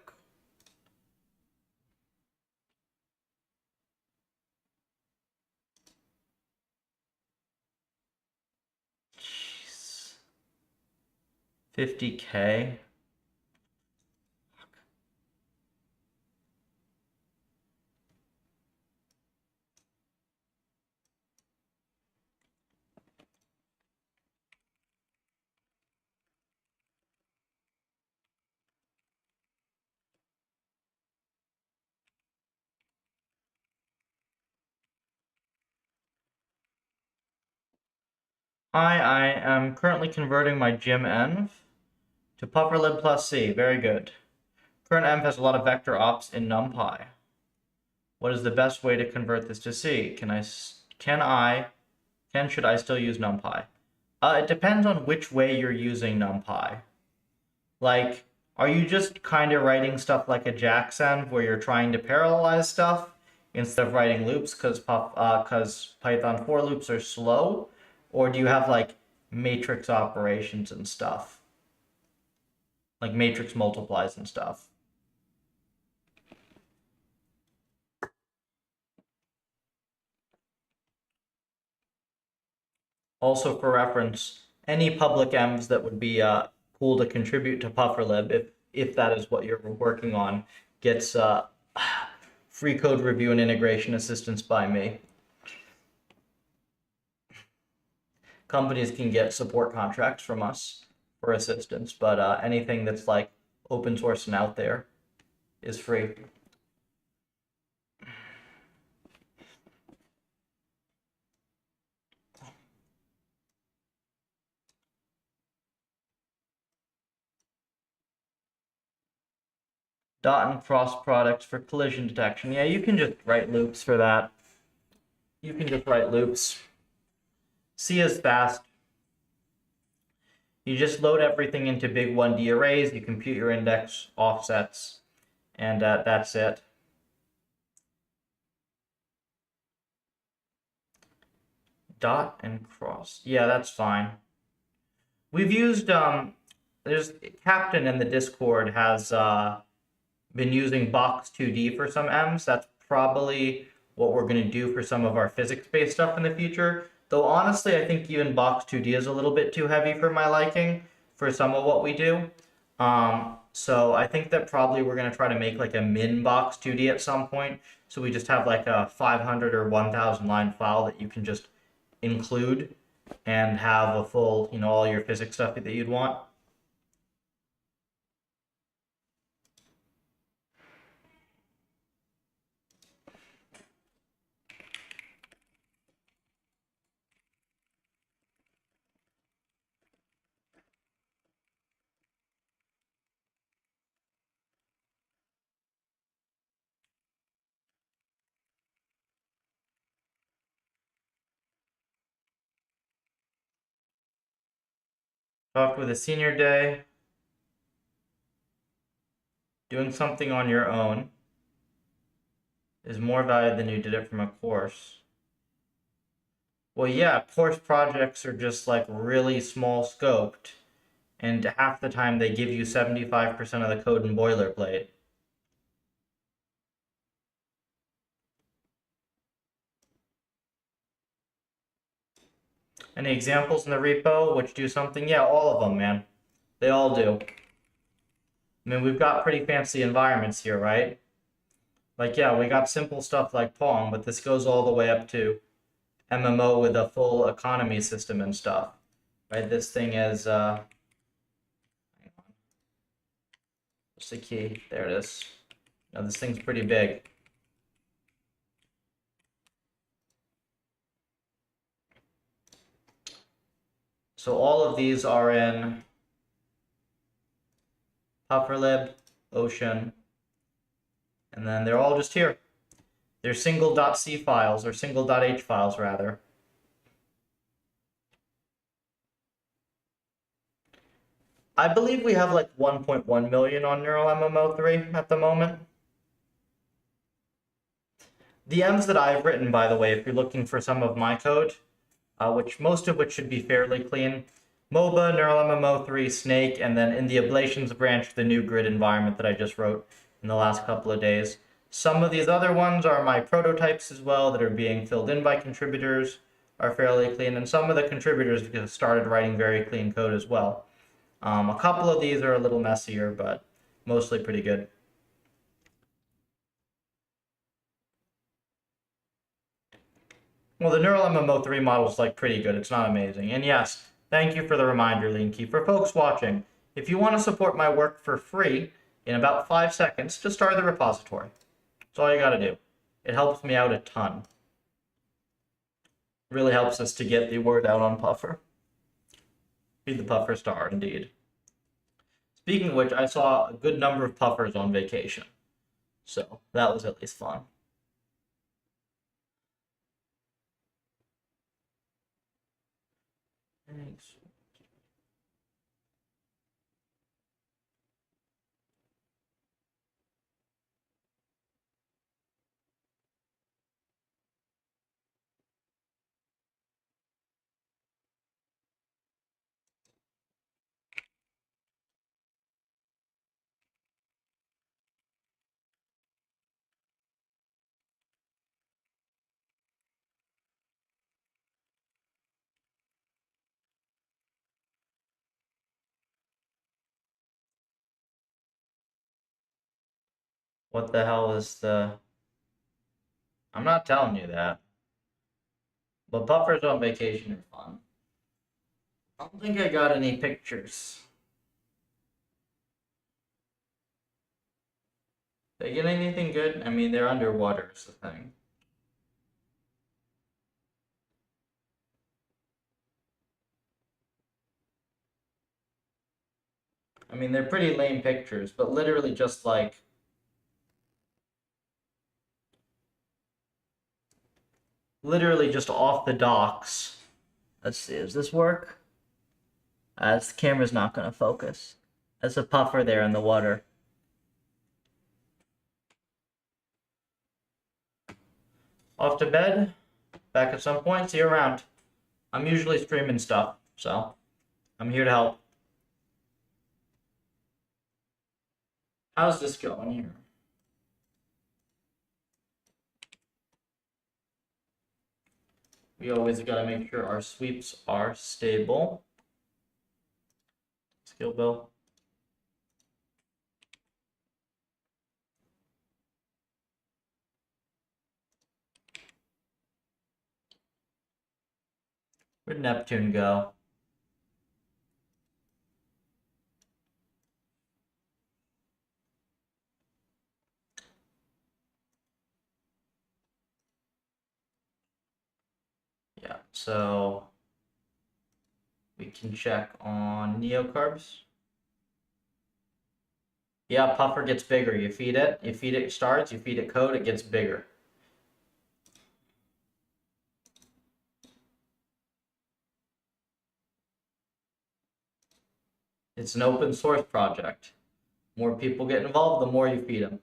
Jeez. 50K. I am currently converting my gym env to PufferLib plus C. Very good. Current env has a lot of vector ops in NumPy. What is the best way to convert this to C? Should I still use NumPy? It depends on which way you're using NumPy. Like, are you just kind of writing stuff like a JAX-env where you're trying to parallelize stuff instead of writing loops because Python for loops are slow? Or do you have like matrix operations and stuff? Like matrix multiplies and stuff? Also for reference, any public envs that would be cool to contribute to PufferLib, if that is what you're working on, gets free code review and integration assistance by me. Companies can get support contracts from us for assistance, but anything that's like open source and out there is free. Dot and cross products for collision detection. Yeah, you can just write loops for that. You can just write loops. C is fast. You just load everything into big 1D arrays, you compute your index offsets, and that's it. Dot and cross. Yeah, that's fine. We've used, there's Captain in the Discord has been using box2D for some M's. That's probably what we're going to do for some of our physics-based stuff in the future. Though honestly, I think even box2D is a little bit too heavy for my liking for some of what we do. So I think that probably we're going to try to make like a min box2D at some point. So we just have like a 500 or 1000 line file that you can just include and have a full, all your physics stuff that you'd want. Talked with a senior day. Doing something on your own is more valuable than you did it from a course. Well, yeah, course projects are just like really small scoped, and half the time they give you 75% of the code in boilerplate. Any examples in the repo which do something? Yeah, all of them, man. They all do. I mean, we've got pretty fancy environments here, right? Like, yeah, we got simple stuff like Pong, but this goes all the way up to MMO with a full economy system and stuff, right? This thing is, hang on. What's the key? There it is. Now, this thing's pretty big. So all of these are in PufferLib, Ocean, and then they're all just here. They're single .c files, or single .h files, rather. I believe we have like 1.1 million on Neural MMO3 at the moment. The M's that I've written, by the way, if you're looking for some of my code, most of which should be fairly clean. MOBA, Neural MMO3, Snake, and then in the ablations branch, the new grid environment that I just wrote in the last couple of days. Some of these other ones are my prototypes as well that are being filled in by contributors, are fairly clean, and some of the contributors have started writing very clean code as well. A couple of these are a little messier, but mostly pretty good. Well, the Neural MMO3 model is like pretty good. It's not amazing. And yes, thank you for the reminder, Linky. For folks watching, if you want to support my work for free in about 5 seconds, just start the repository. That's all you got to do. It helps me out a ton. It really helps us to get the word out on Puffer. Be the Puffer star, indeed. Speaking of which, I saw a good number of Puffers on vacation. So that was at least fun. Thanks. What the hell is the... I'm not telling you that. But Puffers on vacation are fun. I don't think I got any pictures. They get anything good? I mean, they're underwater is the thing. I mean, they're pretty lame pictures, but literally just like literally just off the docks. Let's see, does this work? The camera's not going to focus. There's a puffer there in the water. Off to bed. Back at some point. See you around. I'm usually streaming stuff, so I'm here to help. How's this going here? We always got to make sure our sweeps are stable. Skill bill. Where'd Neptune go? Yeah, so we can check on neocarbs. Yeah, puffer gets bigger. You feed it starts, you feed it code, it gets bigger. It's an open source project. More people get involved, the more you feed them.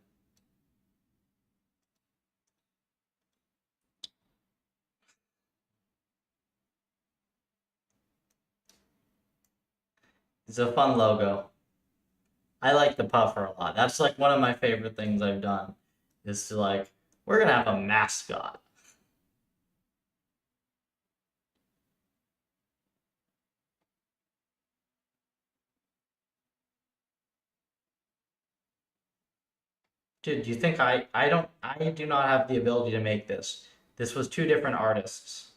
It's a fun logo. I like the puffer a lot. That's like one of my favorite things I've done. Is to like, we're gonna have a mascot. Dude, do you think I do not have the ability to make this. This was two different artists.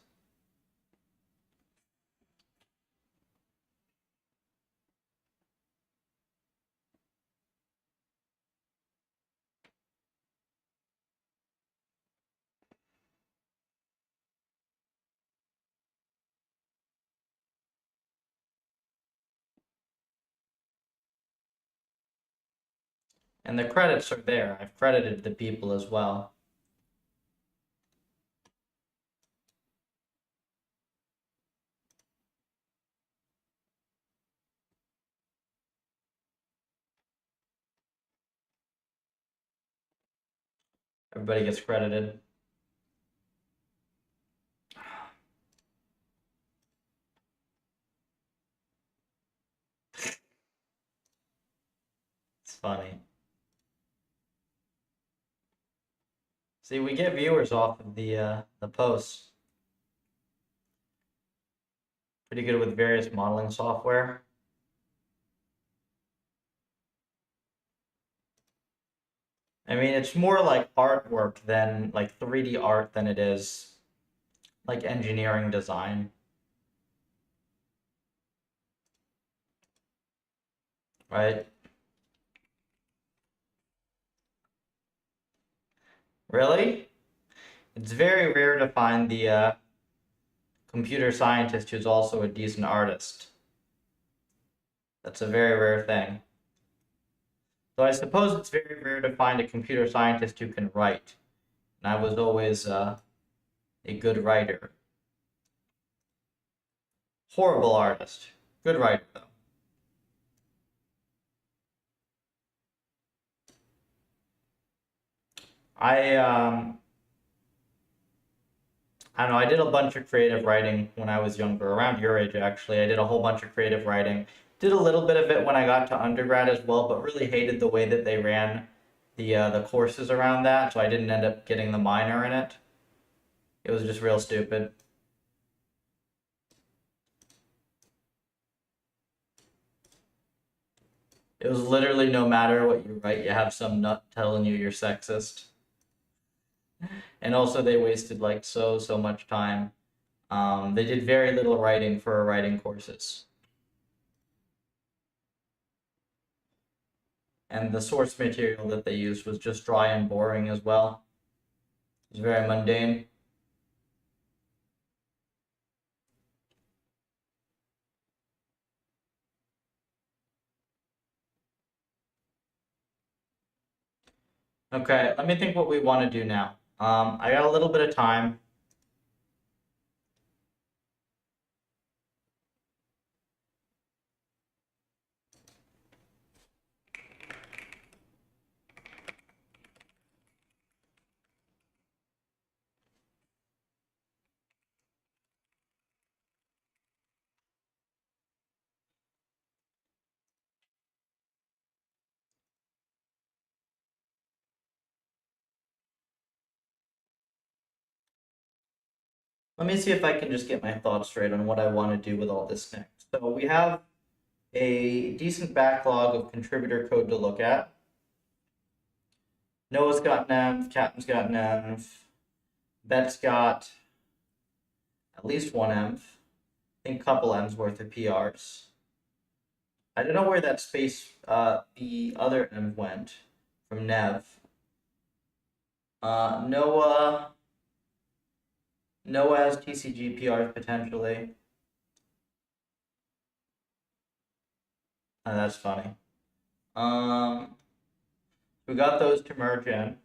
And the credits are there. I've credited the people as well. Everybody gets credited. It's funny. See, we get viewers off of the posts. Pretty good with various modeling software. I mean, it's more like artwork than like 3D art than it is like engineering design. Right? Really? It's very rare to find the computer scientist who's also a decent artist. That's a very rare thing. So I suppose it's very rare to find a computer scientist who can write. And I was always a good writer. Horrible artist. Good writer, though. I don't know, I did a bunch of creative writing when I was younger, around your age actually. I did a whole bunch of creative writing. Did a little bit of it when I got to undergrad as well, but really hated the way that they ran the courses around that, so I didn't end up getting the minor in it. It was just real stupid. It was literally no matter what you write, you have some nut telling you you're sexist. And also they wasted like so much time. They did very little writing for writing courses. And the source material that they used was just dry and boring as well. It was very mundane. Okay, let me think what we want to do now. I got a little bit of time. Let me see if I can just get my thoughts straight on what I want to do with all this next. So we have a decent backlog of contributor code to look at. Noah's got Nev, Captain's got Nev, Bet's got at least one Env, I think a couple M's worth of PRs. I don't know where that space, the other Env went from Nev. Noah has TCG PRs potentially. That's funny. We got those to merge in.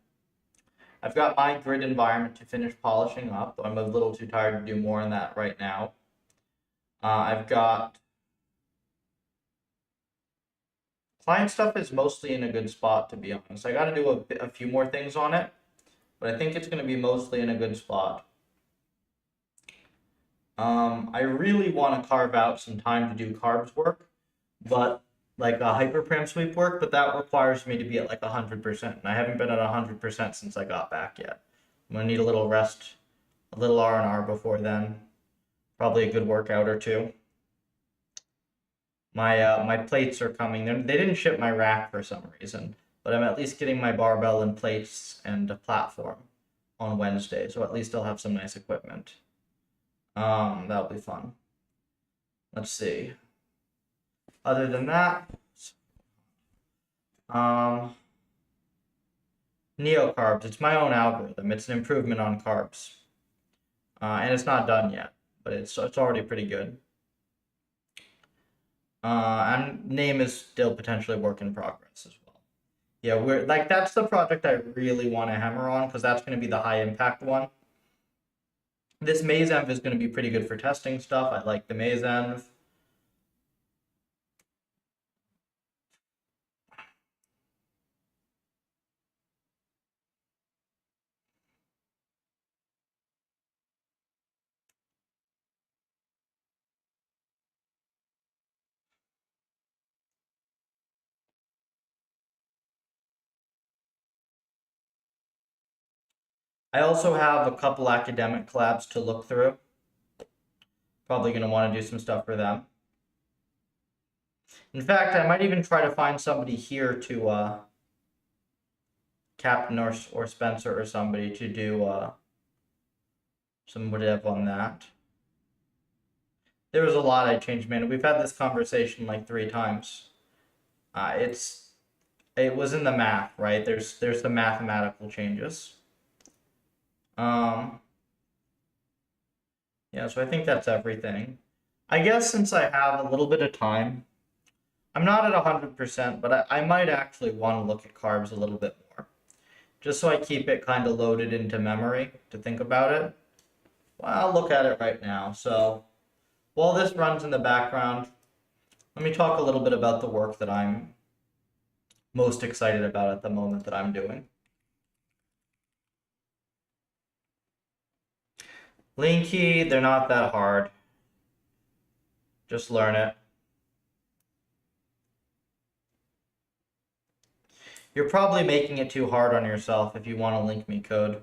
I've got my grid environment to finish polishing up, though I'm a little too tired to do more on that right now. I've got client stuff is mostly in a good spot, to be honest. I got to do a few more things on it, but I think it's going to be mostly in a good spot. I really want to carve out some time to do carbs work, but like a hyperpram sweep work, but that requires me to be at like 100%, and I haven't been at 100% since I got back yet. I'm gonna need a little rest, a little R&R before then. Probably a good workout or two. My plates are coming. They didn't ship my rack for some reason, but I'm at least getting my barbell and plates and a platform on Wednesday, so at least I'll have some nice equipment. That'll be fun. Let's see. Other than that, neocarbs. It's my own algorithm. It's an improvement on carbs, and it's not done yet, but it's already pretty good. And name is still potentially work in progress as well. Yeah, we're like that's the project I really want to hammer on because that's going to be the high impact one. This maze env is going to be pretty good for testing stuff. I like the maze env. I also have a couple academic collabs to look through. Probably going to want to do some stuff for them. In fact, I might even try to find somebody here to Captain or Spencer or somebody to do some whatever on that. There was a lot I changed, man. We've had this conversation like 3 times. It was in the math, right? There's the mathematical changes. Yeah, so I think that's everything. I guess since I have a little bit of time, I'm not at 100%, but I might actually want to look at carbs a little bit more. Just so I keep it kind of loaded into memory to think about it. Well, I'll look at it right now. So while this runs in the background, let me talk a little bit about the work that I'm most excited about at the moment that I'm doing. Linky, they're not that hard. Just learn it. You're probably making it too hard on yourself if you want to link me code.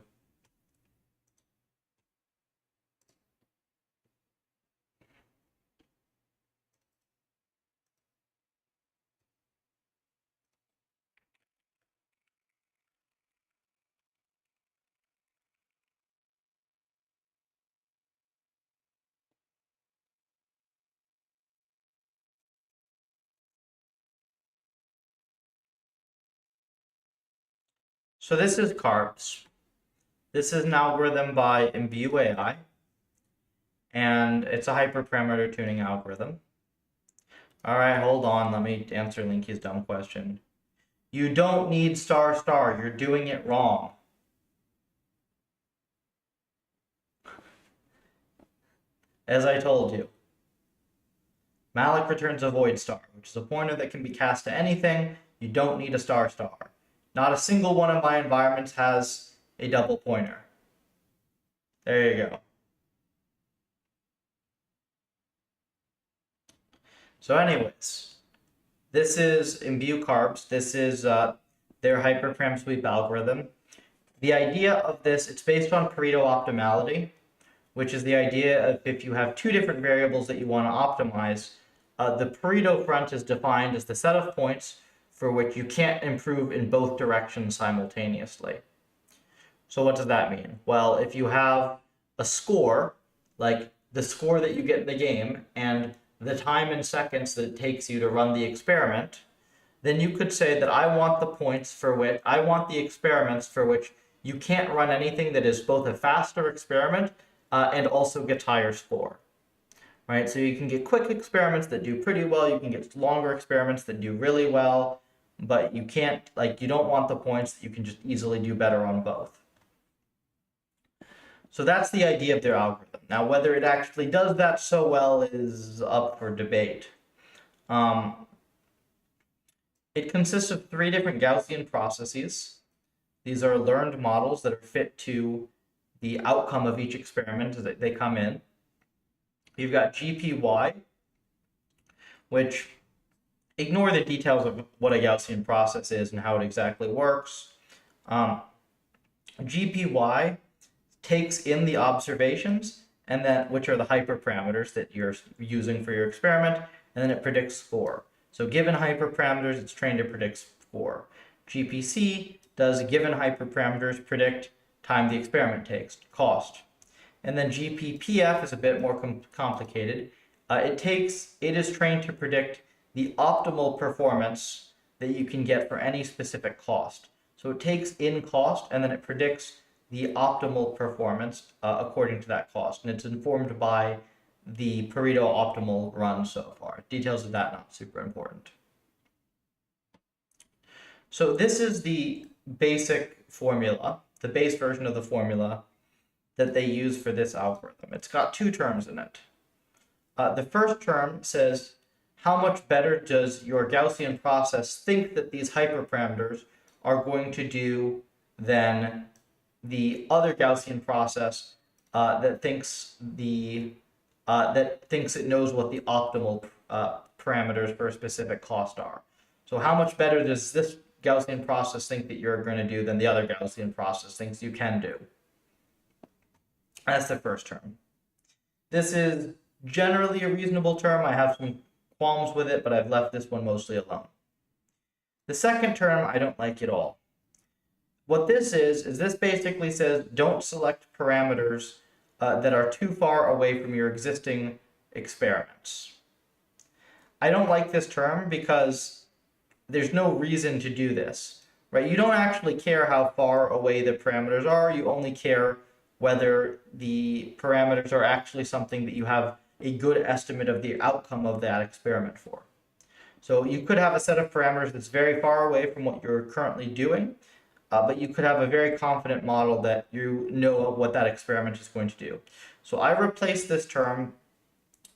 So this is carbs. This is an algorithm by Imbue AI, and it's a hyperparameter tuning algorithm. All right, hold on. Let me answer Linky's dumb question. You don't need star star. You're doing it wrong. As I told you, Malik returns a void star, which is a pointer that can be cast to anything. You don't need a star star. Not a single one of my environments has a double pointer. There you go. So anyways, this is Imbue Carbs. This is their hyperparam sweep algorithm. The idea of this, it's based on Pareto optimality, which is the idea of if you have two different variables that you want to optimize, the Pareto front is defined as the set of points for which you can't improve in both directions simultaneously. So what does that mean? Well, if you have a score, like the score that you get in the game and the time in seconds that it takes you to run the experiment, then you could say that I want the experiments for which you can't run anything that is both a faster experiment and also gets higher score. Right? So you can get quick experiments that do pretty well, you can get longer experiments that do really well, but you can't, you don't want the points that you can just easily do better on both. So that's the idea of their algorithm. Now, whether it actually does that so well is up for debate. It consists of 3 different Gaussian processes. These are learned models that are fit to the outcome of each experiment as they come in. You've got GPY, which ignore the details of what a Gaussian process is and how it exactly works. GPY takes in the observations, and then which are the hyperparameters that you're using for your experiment, and then it predicts score. So given hyperparameters, it's trained to predict score. GPC does given hyperparameters predict time the experiment takes, cost. And then GPPF is a bit more complicated. It is trained to predict the optimal performance that you can get for any specific cost. So it takes in cost and then it predicts the optimal performance according to that cost. And it's informed by the Pareto optimal run so far. Details of that not super important. So this is the basic formula, the base version of the formula that they use for this algorithm. It's got 2 terms in it. The first term says, how much better does your Gaussian process think that these hyperparameters are going to do than the other Gaussian process that thinks it knows what the optimal parameters for a specific cost are. So how much better does this Gaussian process think that you're going to do than the other Gaussian process thinks you can do? That's the first term. This is generally a reasonable term. I have some qualms with it, but I've left this one mostly alone. The second term I don't like at all. What this is this basically says don't select parameters that are too far away from your existing experiments. I don't like this term because there's no reason to do this, right? You don't actually care how far away the parameters are. You only care whether the parameters are actually something that you have a good estimate of the outcome of that experiment for. So you could have a set of parameters that's very far away from what you're currently doing, but you could have a very confident model that you know what that experiment is going to do. So I replaced this term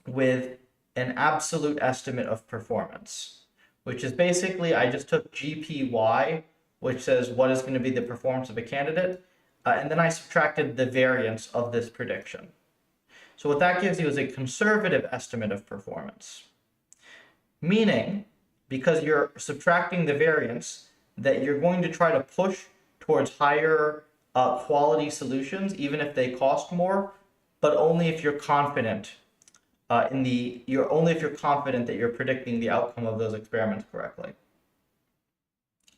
with an absolute estimate of performance, which is basically I just took GPY, which says what is going to be the performance of a candidate, and then I subtracted the variance of this prediction. So what that gives you is a conservative estimate of performance, meaning because you're subtracting the variance, that you're going to try to push towards higher quality solutions, even if they cost more, but only if you're confident that you're predicting the outcome of those experiments correctly.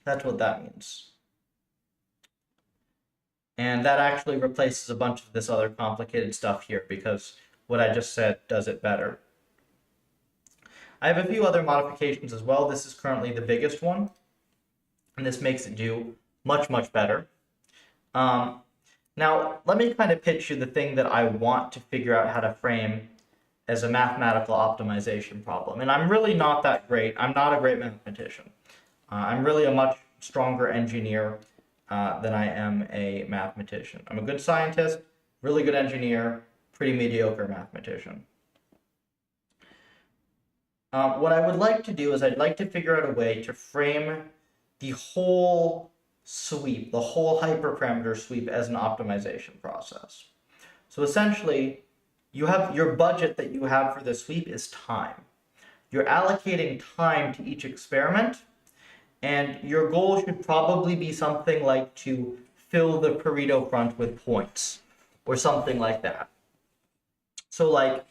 That's what that means. And that actually replaces a bunch of this other complicated stuff here because what I just said does it better. I have a few other modifications as well. This is currently the biggest one, and this makes it do much, much better. Now, let me kind of pitch you the thing that I want to figure out how to frame as a mathematical optimization problem. And I'm really not that great. I'm not a great mathematician. I'm really a much stronger engineer than I am a mathematician. I'm a good scientist, really good engineer, pretty mediocre mathematician. What I would like to do is I'd like to figure out a way to frame the whole sweep, the whole hyperparameter sweep as an optimization process. So essentially, you have your budget that you have for the sweep is time. You're allocating time to each experiment, and your goal should probably be something like to fill the Pareto front with points, or something like that. So like,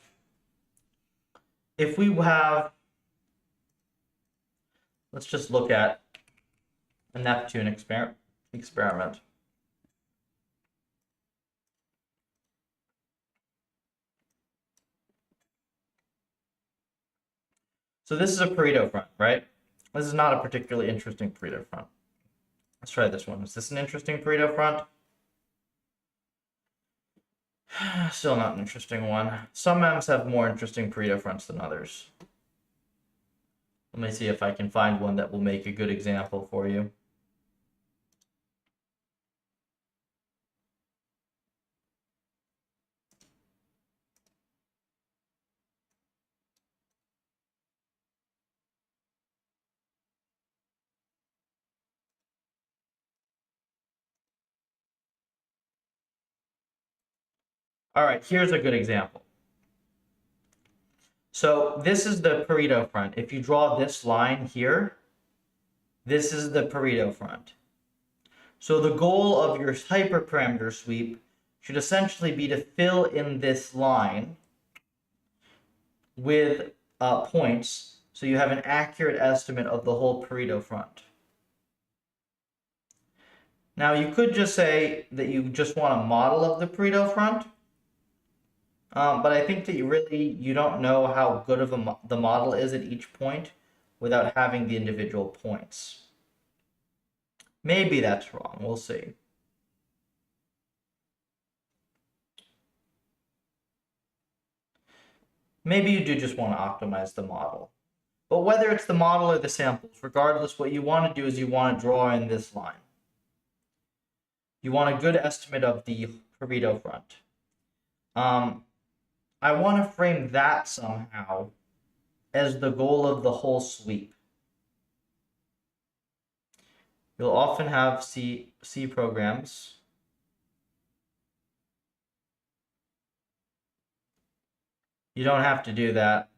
if we have, let's just look at a Neptune experiment. So this is a Pareto front, right? This is not a particularly interesting Pareto front. Let's try this one. Is this an interesting Pareto front? Still not an interesting one. Some MEMS have more interesting Pareto fronts than others. Let me see if I can find one that will make a good example for you. All right, here's a good example. So this is the Pareto front. If you draw this line here, this is the Pareto front. So the goal of your hyperparameter sweep should essentially be to fill in this line with points, so you have an accurate estimate of the whole Pareto front. Now you could just say that you just want a model of the Pareto front, but I think that you don't know how good of the model is at each point without having the individual points. Maybe that's wrong, we'll see. Maybe you do just want to optimize the model. But whether it's the model or the samples, regardless, what you want to do is you want to draw in this line. You want a good estimate of the Pareto front. I want to frame that somehow as the goal of the whole sweep. You'll often have C programs. You don't have to do that.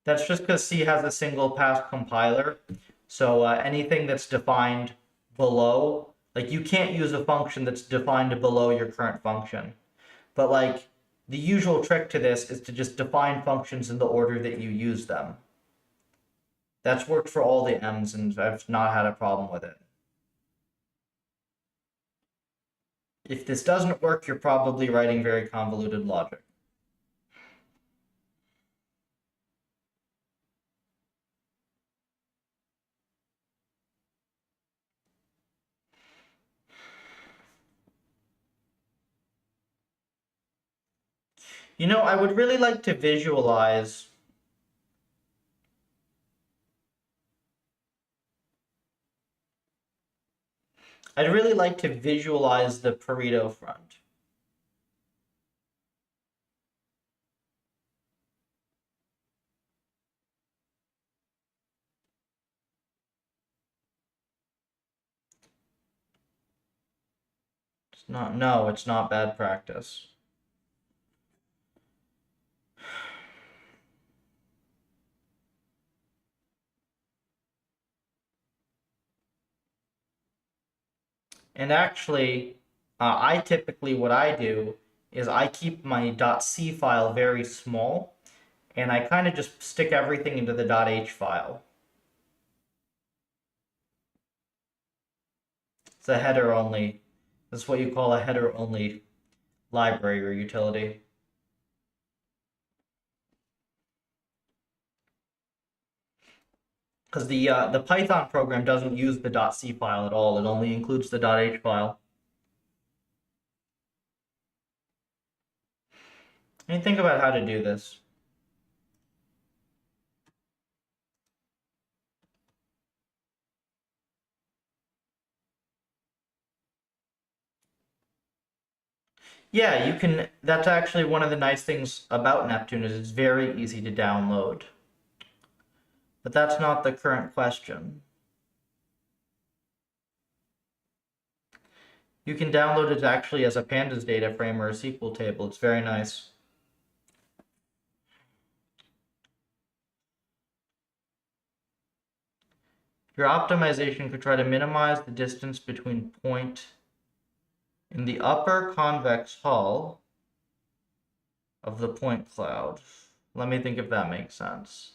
That's just because C has a single pass compiler. So anything that's defined below, like you can't use a function that's defined below your current function. But like the usual trick to this is to just define functions in the order that you use them. That's worked for all the M's and I've not had a problem with it. If this doesn't work, you're probably writing very convoluted logic. You know, I would really like to visualize I'd really like to visualize the Pareto front. No, it's not bad practice. And actually, I typically, what I do is I keep my .c file very small, and I kind of just stick everything into the .h file. It's a header only. That's what you call a header only library or utility. Because the Python program doesn't use the .c file at all. It only includes the .h file. And think about how to do this. Yeah, you can. That's actually one of the nice things about Neptune is it's very easy to download. But that's not the current question. You can download it actually as a pandas data frame or a SQL table. It's very nice. Your optimization could try to minimize the distance between point in the upper convex hull of the point cloud. Let me think if that makes sense.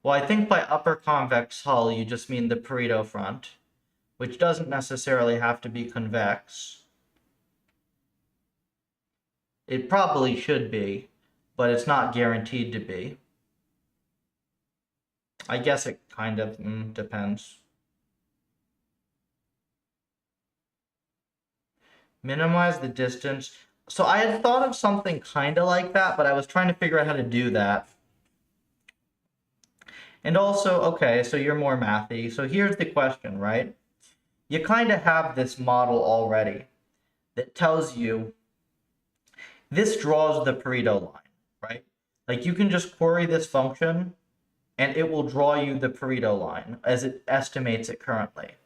Well, I think by upper convex hull, you just mean the Pareto front, which doesn't necessarily have to be convex. It probably should be, but it's not guaranteed to be. I guess it kind of depends. Minimize the distance. So I had thought of something kind of like that, but I was trying to figure out how to do that. And also, okay, so you're more mathy. So here's the question, right? You kind of have this model already that tells you this draws the Pareto line, right? Like you can just query this function and it will draw you the Pareto line as it estimates it currently.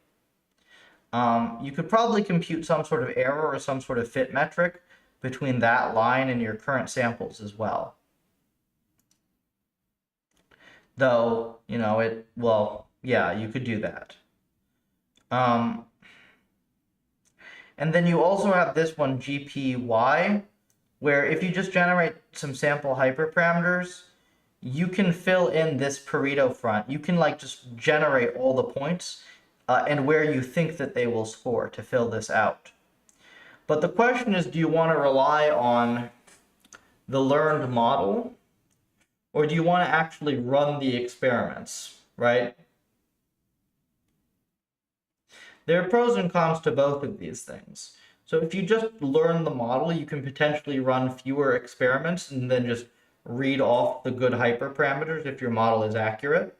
You could probably compute some sort of error or some sort of fit metric between that line and your current samples as well. Though, you know, well, yeah, you could do that. And then you also have this one, GPY, where if you just generate some sample hyperparameters, you can fill in this Pareto front. You can like just generate all the points and where you think that they will score to fill this out. But the question is, do you want to rely on the learned model, or do you want to actually run the experiments, right? There are pros and cons to both of these things. So if you just learn the model, you can potentially run fewer experiments and then just read off the good hyperparameters if your model is accurate.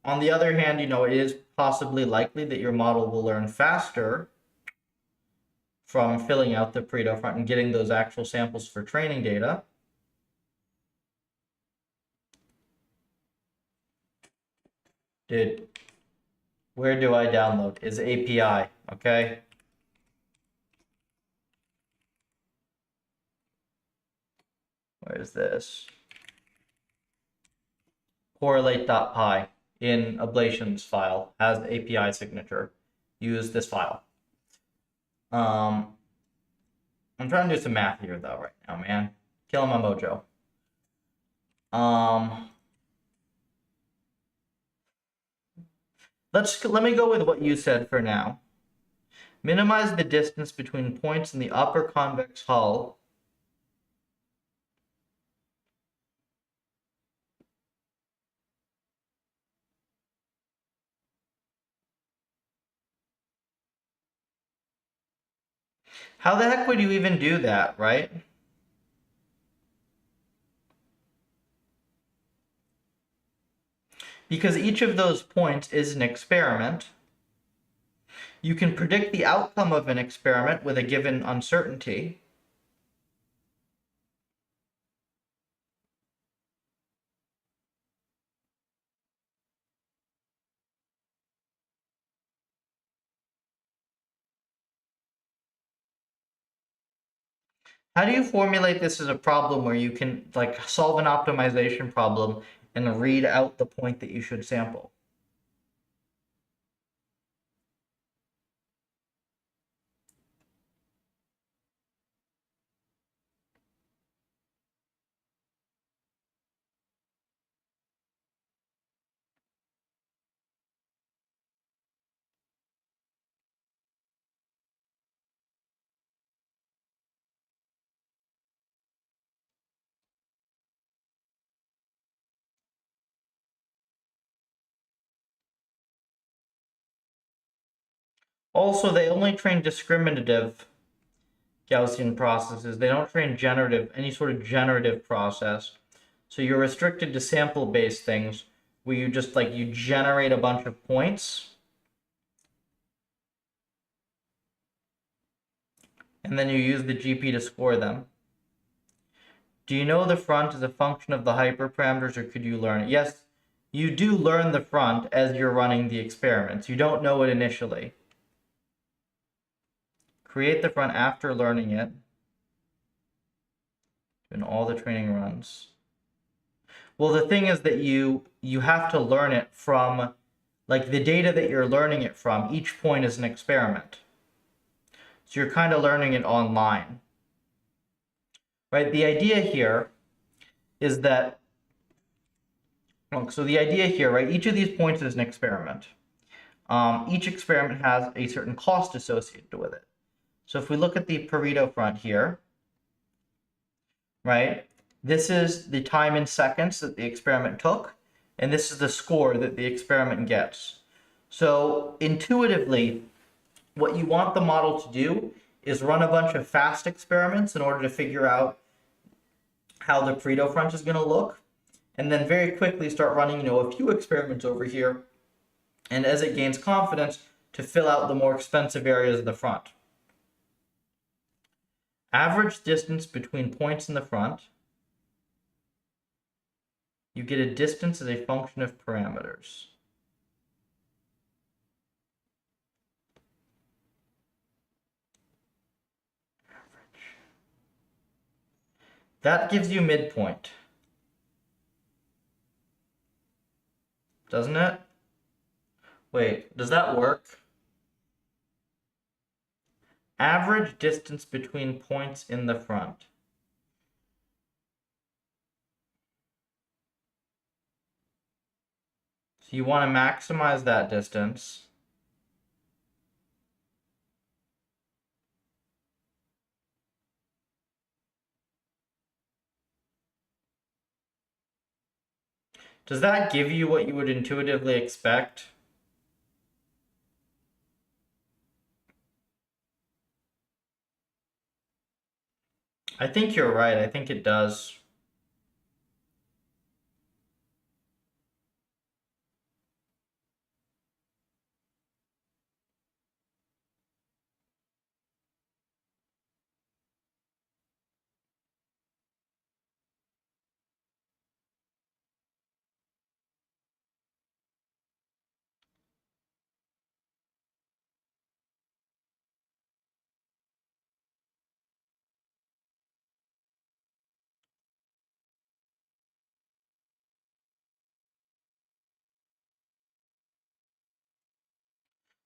On the other hand, you know, it is possibly likely that your model will learn faster from filling out the Pareto front and getting those actual samples for training data. Where do I download? Is API, okay? Where is this? Correlate.py in ablations file has API signature. Use this file. I'm trying to do some math here though right now, man. Killing my mojo. Let me go with what you said for now. Minimize the distance between points in the upper convex hull How the heck would you even do that, right? Because each of those points is an experiment. You can predict the outcome of an experiment with a given uncertainty. How do you formulate this as a problem where you can like solve an optimization problem and read out the point that you should sample? Also, they only train discriminative Gaussian processes. They don't train generative, any sort of generative process. So you're restricted to sample-based things where you just like, you generate a bunch of points and then you use the GP to score them. Do you know the front is a function of the hyperparameters, or could you learn it? Yes, you do learn the front as you're running the experiments. You don't know it initially. Create the front after learning it in all the training runs. Well, the thing is that you have to learn it from like the data that you're learning it from, each point is an experiment. So you're kind of learning it online, right? The idea here is that, so the idea here, right, each of these points is an experiment. Each experiment has a certain cost associated with it. So if we look at the Pareto front here, right, this is the time in seconds that the experiment took, and this is the score that the experiment gets. So intuitively, what you want the model to do is run a bunch of fast experiments in order to figure out how the Pareto front is going to look, and then very quickly start running, a few experiments over here, and as it gains confidence, to fill out the more expensive areas of the front. Average distance between points in the front. You get a distance as a function of parameters. That gives you midpoint. Doesn't it? Wait, does that work? Average distance between points in the front. So you want to maximize that distance. Does that give you what you would intuitively expect? I think you're right. I think it does.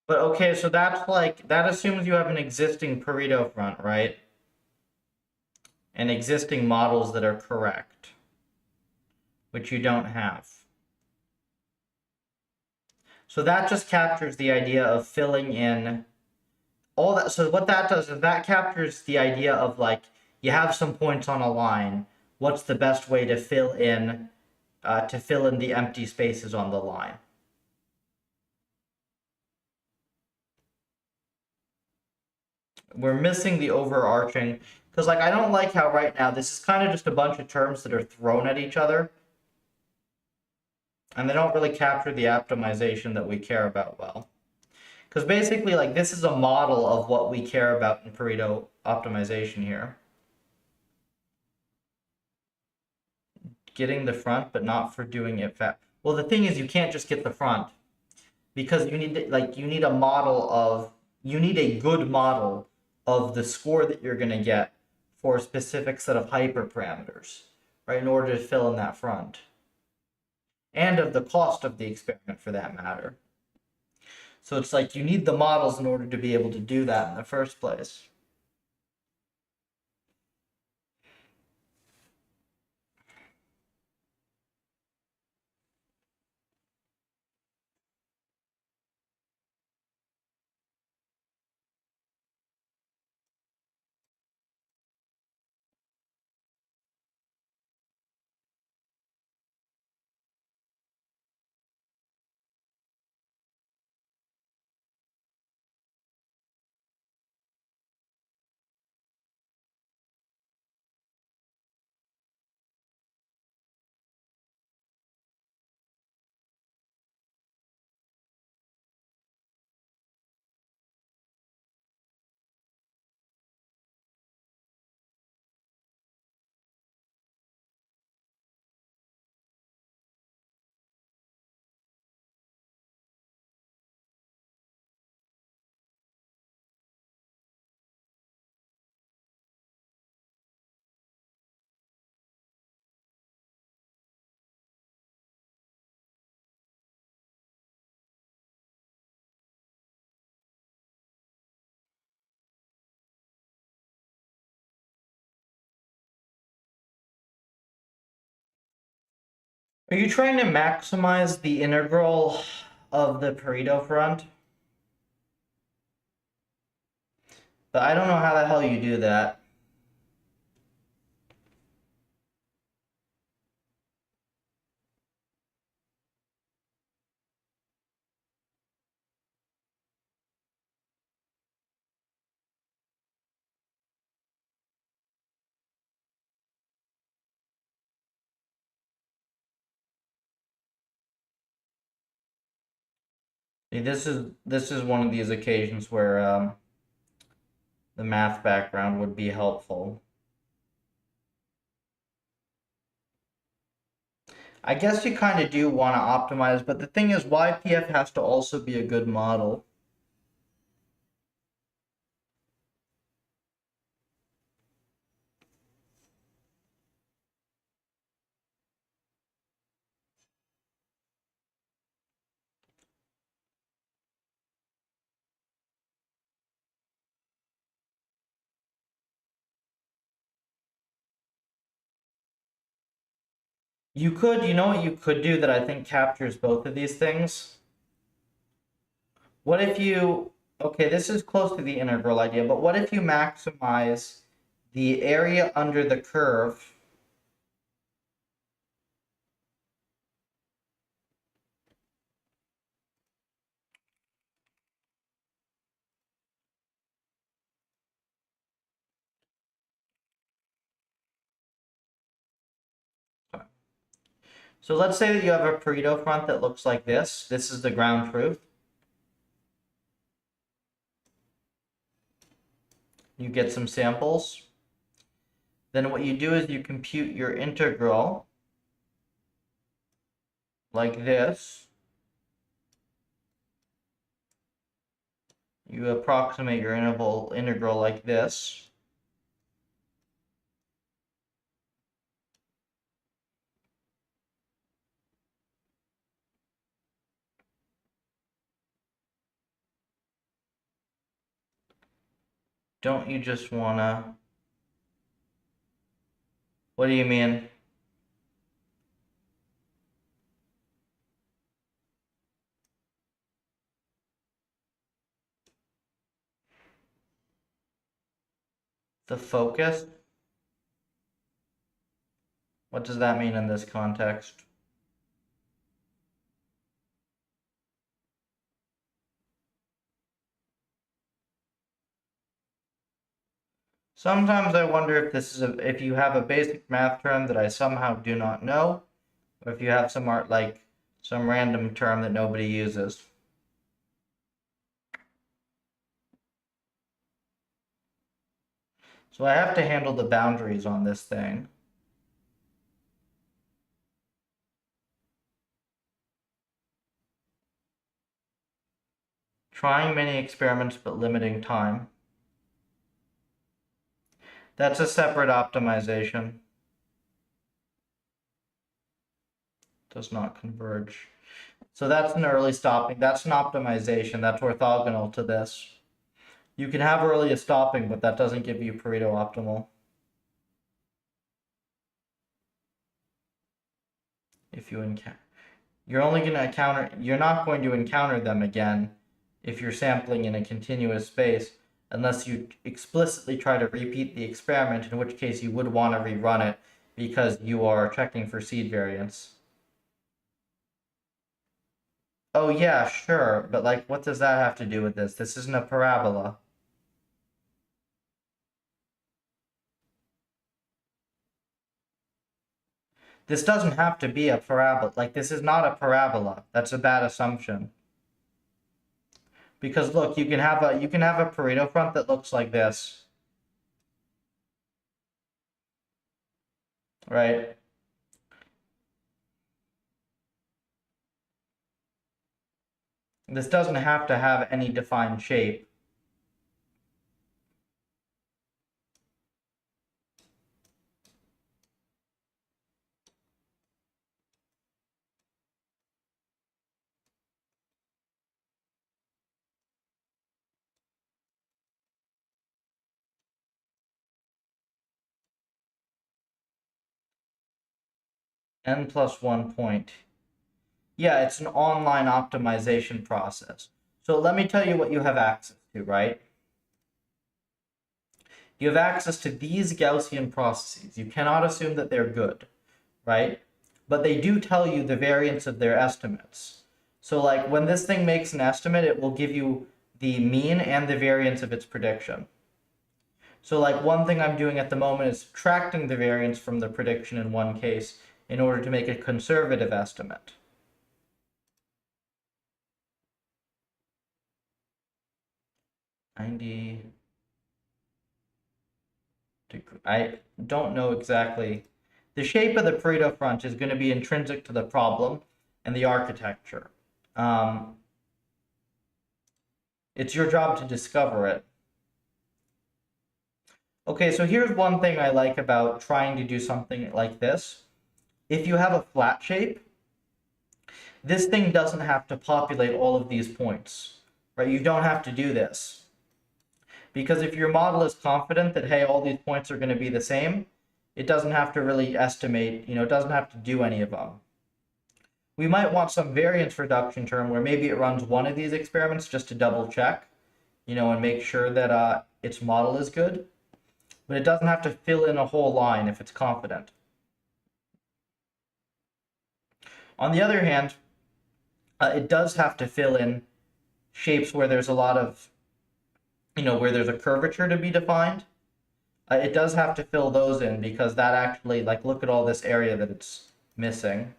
But okay, so that's like, that assumes you have an existing Pareto front, right? And existing models that are correct, which you don't have. So that just captures the idea of filling in all that. So what that does is that captures the idea of, like, you have some points on a line. What's the best way to fill in the empty spaces on the line? We're missing the overarching, because, like, I don't like how right now this is kind of just a bunch of terms that are thrown at each other, and they don't really capture the optimization that we care about well. Because basically, like, this is a model of what we care about in Pareto optimization here. Getting the front, but not for doing it fast. Well, the thing is, you can't just get the front, because you need you need a good model of the score that you're going to get for a specific set of hyperparameters, right, in order to fill in that front, and of the cost of the experiment for that matter. So it's like you need the models in order to be able to do that in the first place. Are you trying to maximize the integral of the Pareto front? But I don't know how the hell you do that. See, this is one of these occasions where the math background would be helpful. I guess you kind of do want to optimize, but the thing is, YPF has to also be a good model. You know what you could do that I think captures both of these things? What if you, okay, this is close to the integral idea, but what if you maximize the area under the curve So let's say that you have a Pareto front that looks like this. This is the ground truth. You get some samples. Then what you do is you compute your integral like this. You approximate your integral like this. Don't you just wanna... What do you mean? The focus? What does that mean in this context? Sometimes I wonder if this is if you have a basic math term that I somehow do not know, or if you have some some random term that nobody uses. So I have to handle the boundaries on this thing. Trying many experiments but limiting time. That's a separate optimization. Does not converge. So that's an early stopping. That's an optimization. That's orthogonal to this. You can have early stopping, but that doesn't give you Pareto optimal. If you encounter, you're not going to encounter them again if you're sampling in a continuous space, unless you explicitly try to repeat the experiment, in which case you would want to rerun it because you are checking for seed variance. Oh yeah, sure, but like, what does that have to do with this? This isn't a parabola. This doesn't have to be a parabola. Like, this is not a parabola. That's a bad assumption. Because look, you can have a Pareto front that looks like this, right? This doesn't have to have any defined shape. n plus 1 point. Yeah, it's an online optimization process. So let me tell you what you have access to, right? You have access to these Gaussian processes. You cannot assume that they're good, right? But they do tell you the variance of their estimates. So like when this thing makes an estimate, it will give you the mean and the variance of its prediction. So like one thing I'm doing at the moment is subtracting the variance from the prediction in one case in order to make a conservative estimate. I don't know exactly. The shape of the Pareto front is going to be intrinsic to the problem and the architecture. Um, it's your job to discover it. Okay, so here's one thing I like about trying to do something like this. If you have a flat shape, this thing doesn't have to populate all of these points, right? You don't have to do this. Because if your model is confident that, hey, all these points are going to be the same, it doesn't have to really estimate, it doesn't have to do any of them. We might want some variance reduction term where maybe it runs one of these experiments just to double check, and make sure that its model is good. But it doesn't have to fill in a whole line if it's confident. On the other hand, it does have to fill in shapes where there's a lot of, where there's a curvature to be defined. It does have to fill those in because that actually, like, look at all this area that it's missing.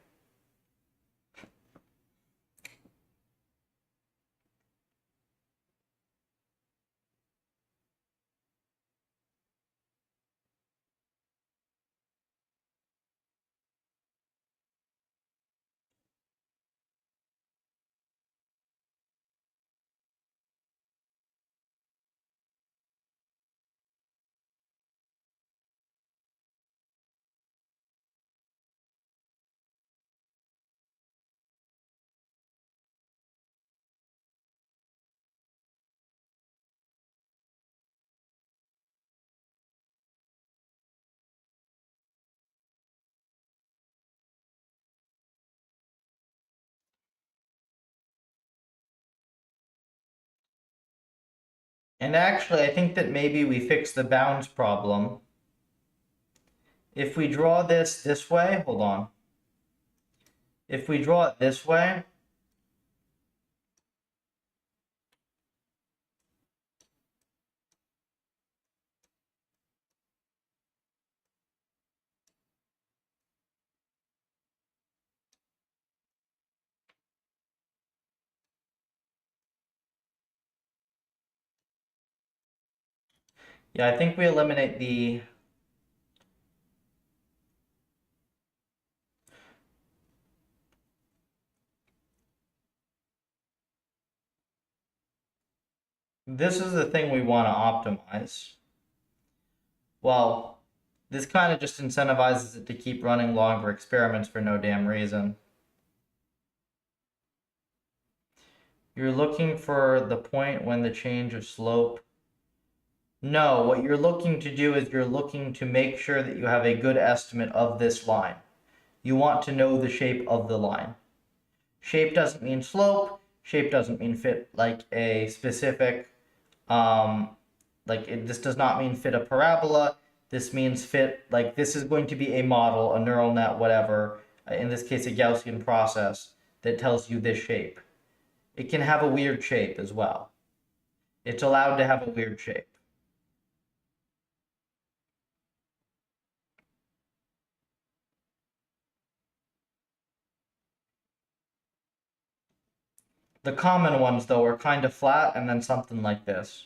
And actually, I think that maybe we fix the bounds problem. If we draw this way, hold on. If we draw it this way, yeah, I think we eliminate the, this is the thing we want to optimize. Well, this kind of just incentivizes it to keep running longer experiments for no damn reason. You're looking for the point when the change of slope. No, what you're looking to do is you're looking to make sure that you have a good estimate of this line. You want to know the shape of the line. Shape doesn't mean slope. Shape doesn't mean fit like a specific, this does not mean fit a parabola. This means fit, like this is going to be a model, a neural net, whatever, in this case a Gaussian process that tells you this shape. It can have a weird shape as well. It's allowed to have a weird shape. The common ones, though, are kind of flat and then something like this.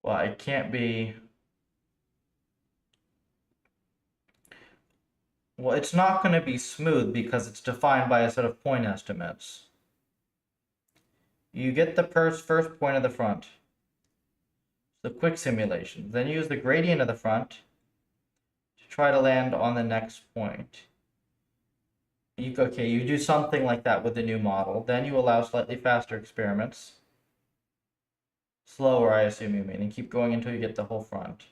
Well, it can't be. Well, it's not going to be smooth because it's defined by a set of point estimates. You get the first point of the front, the quick simulation. Then use the gradient of the front to try to land on the next point. You do something like that with the new model. Then you allow slightly faster experiments. Slower, I assume you mean, and keep going until you get the whole front.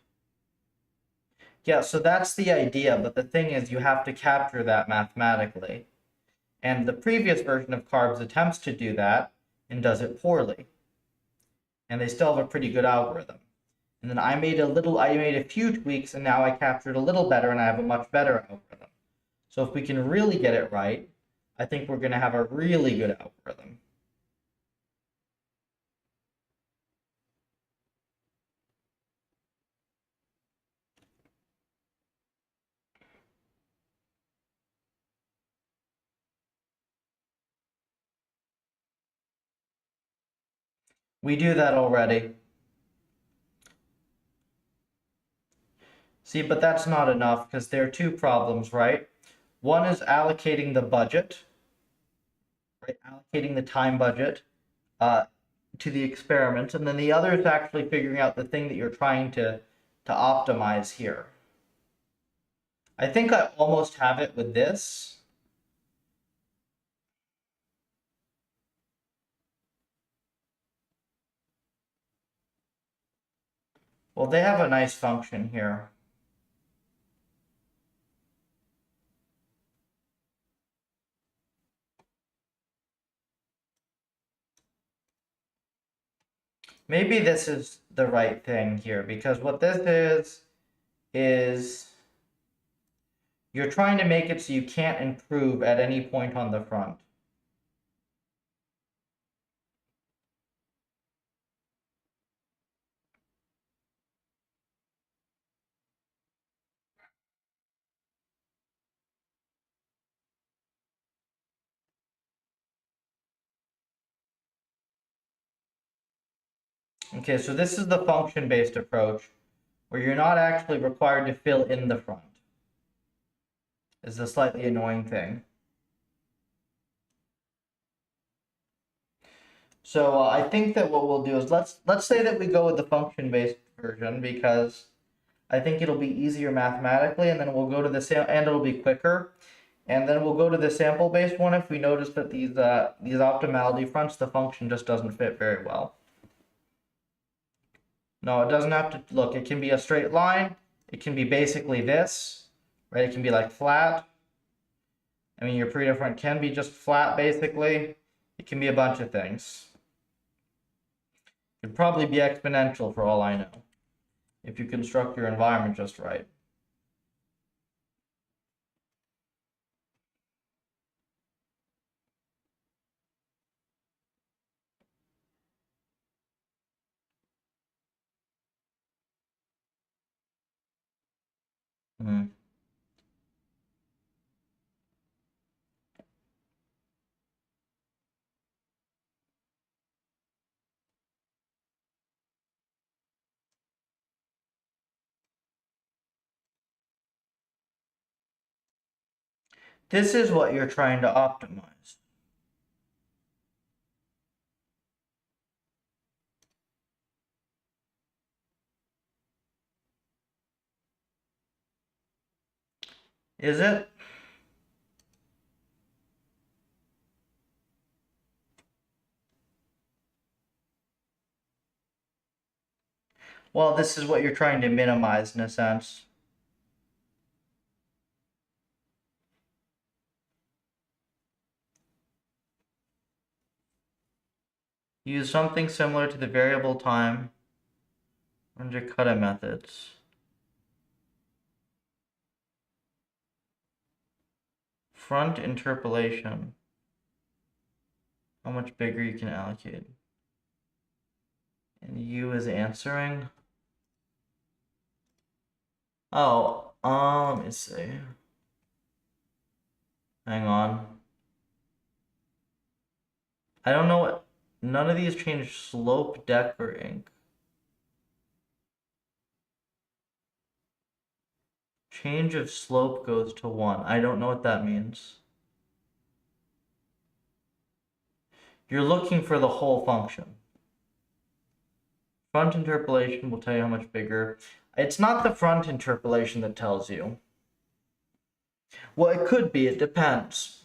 Yeah, so that's the idea, but the thing is you have to capture that mathematically. And the previous version of Carbs attempts to do that and does it poorly. And they still have a pretty good algorithm. And then I made a few tweaks, and now I captured a little better, and I have a much better algorithm. So if we can really get it right, I think we're going to have a really good algorithm. We do that already. See, but that's not enough because there are two problems, right? One is allocating the budget, right? Allocating the time budget to the experiment, and then the other is actually figuring out the thing that you're trying to optimize here. I think I almost have it with this. Well, they have a nice function here. Maybe this is the right thing here, because what this is you're trying to make it so you can't improve at any point on the front. Okay, so this is the function-based approach, where you're not actually required to fill in the front. Is the slightly annoying thing. So I think that what we'll do is let's say that we go with the function-based version because I think it'll be easier mathematically, and then we'll go to the and it'll be quicker, and then we'll go to the sample-based one if we notice that these optimality fronts, the function just doesn't fit very well. No, it doesn't have to look. It can be a straight line. It can be basically this, right? It can be like flat. I mean, your Pareto front can be just flat, basically. It can be a bunch of things. It could probably be exponential for all I know, if you construct your environment just right. Hmm. This is what you're trying to optimize. Is it? Well, this is what you're trying to minimize in a sense. Use something similar to the variable time under kata methods. Front interpolation. How much bigger you can allocate. And U is answering. Oh, let me see. Hang on. I don't know what. None of these change slope, deck, or ink. Change of slope goes to 1. I don't know what that means. You're looking for the whole function. Front interpolation will tell you how much bigger. It's not the front interpolation that tells you. Well, it could be. It depends.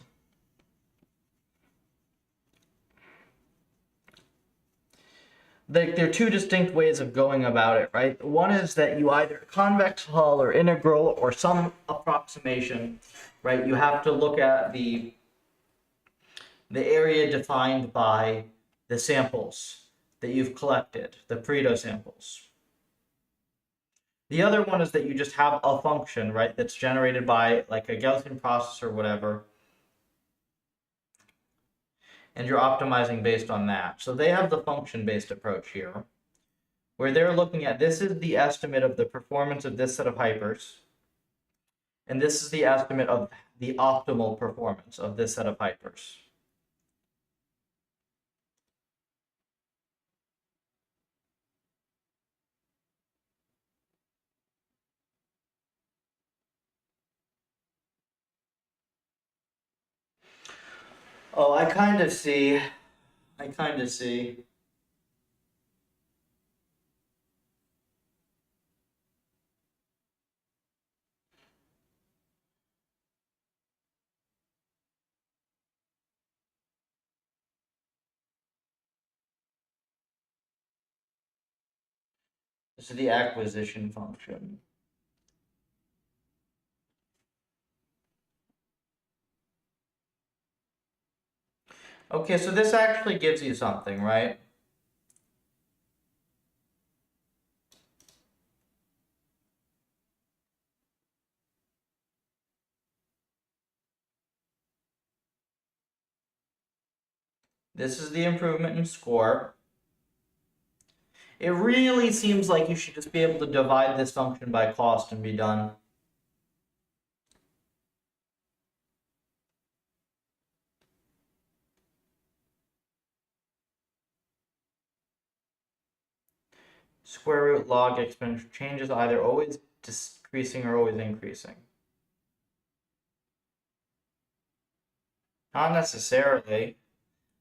There are two distinct ways of going about it, right? One is that you either convex hull or integral or some approximation, right? You have to look at the area defined by the samples that you've collected, the Pareto samples. The other one is that you just have a function, right, that's generated by like a Gaussian process or whatever, and you're optimizing based on that. So they have the function-based approach here, where they're looking at this is the estimate of the performance of this set of hypers, and this is the estimate of the optimal performance of this set of hypers. Oh, I kind of see. I kind of see. This is the acquisition function. Okay, so this actually gives you something, right? This is the improvement in score. It really seems like you should just be able to divide this function by cost and be done. Square root log exponential changes either always decreasing or always increasing. Not necessarily.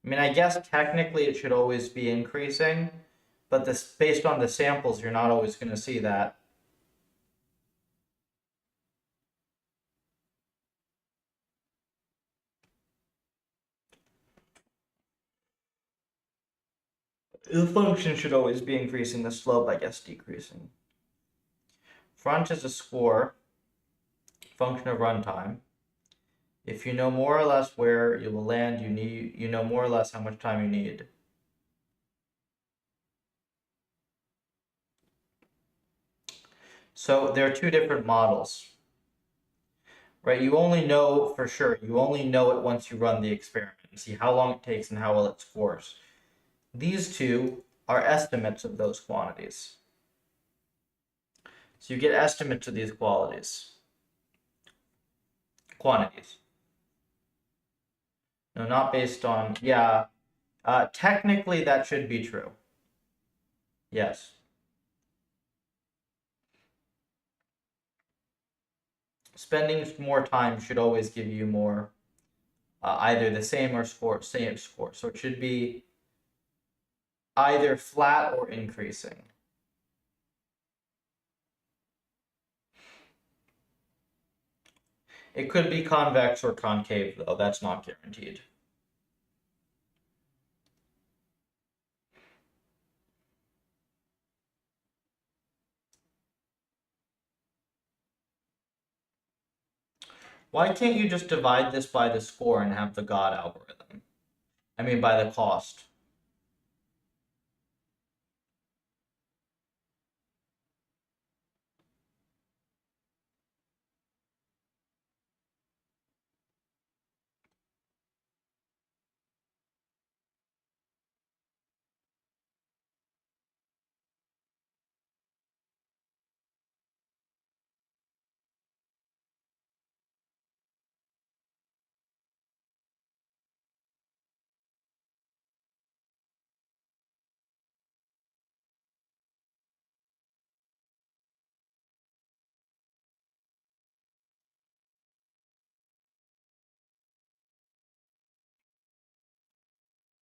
I mean, I guess technically it should always be increasing, but this based on the samples, you're not always going to see that. The function should always be increasing, the slope, I guess, decreasing. Front is a score, function of runtime. If you know more or less where you will land, you know more or less how much time you need. So there are two different models, right? You only know for sure, you only know it once you run the experiment and see how long it takes and how well it scores. These two are estimates of those quantities. So you get estimates of these quantities. No, not based on, yeah. Technically that should be true. Yes. Spending more time should always give you more, either the same score. So it should be either flat or increasing. It could be convex or concave, though. That's not guaranteed. Why can't you just divide this by the score and have the God algorithm? I mean, by the cost.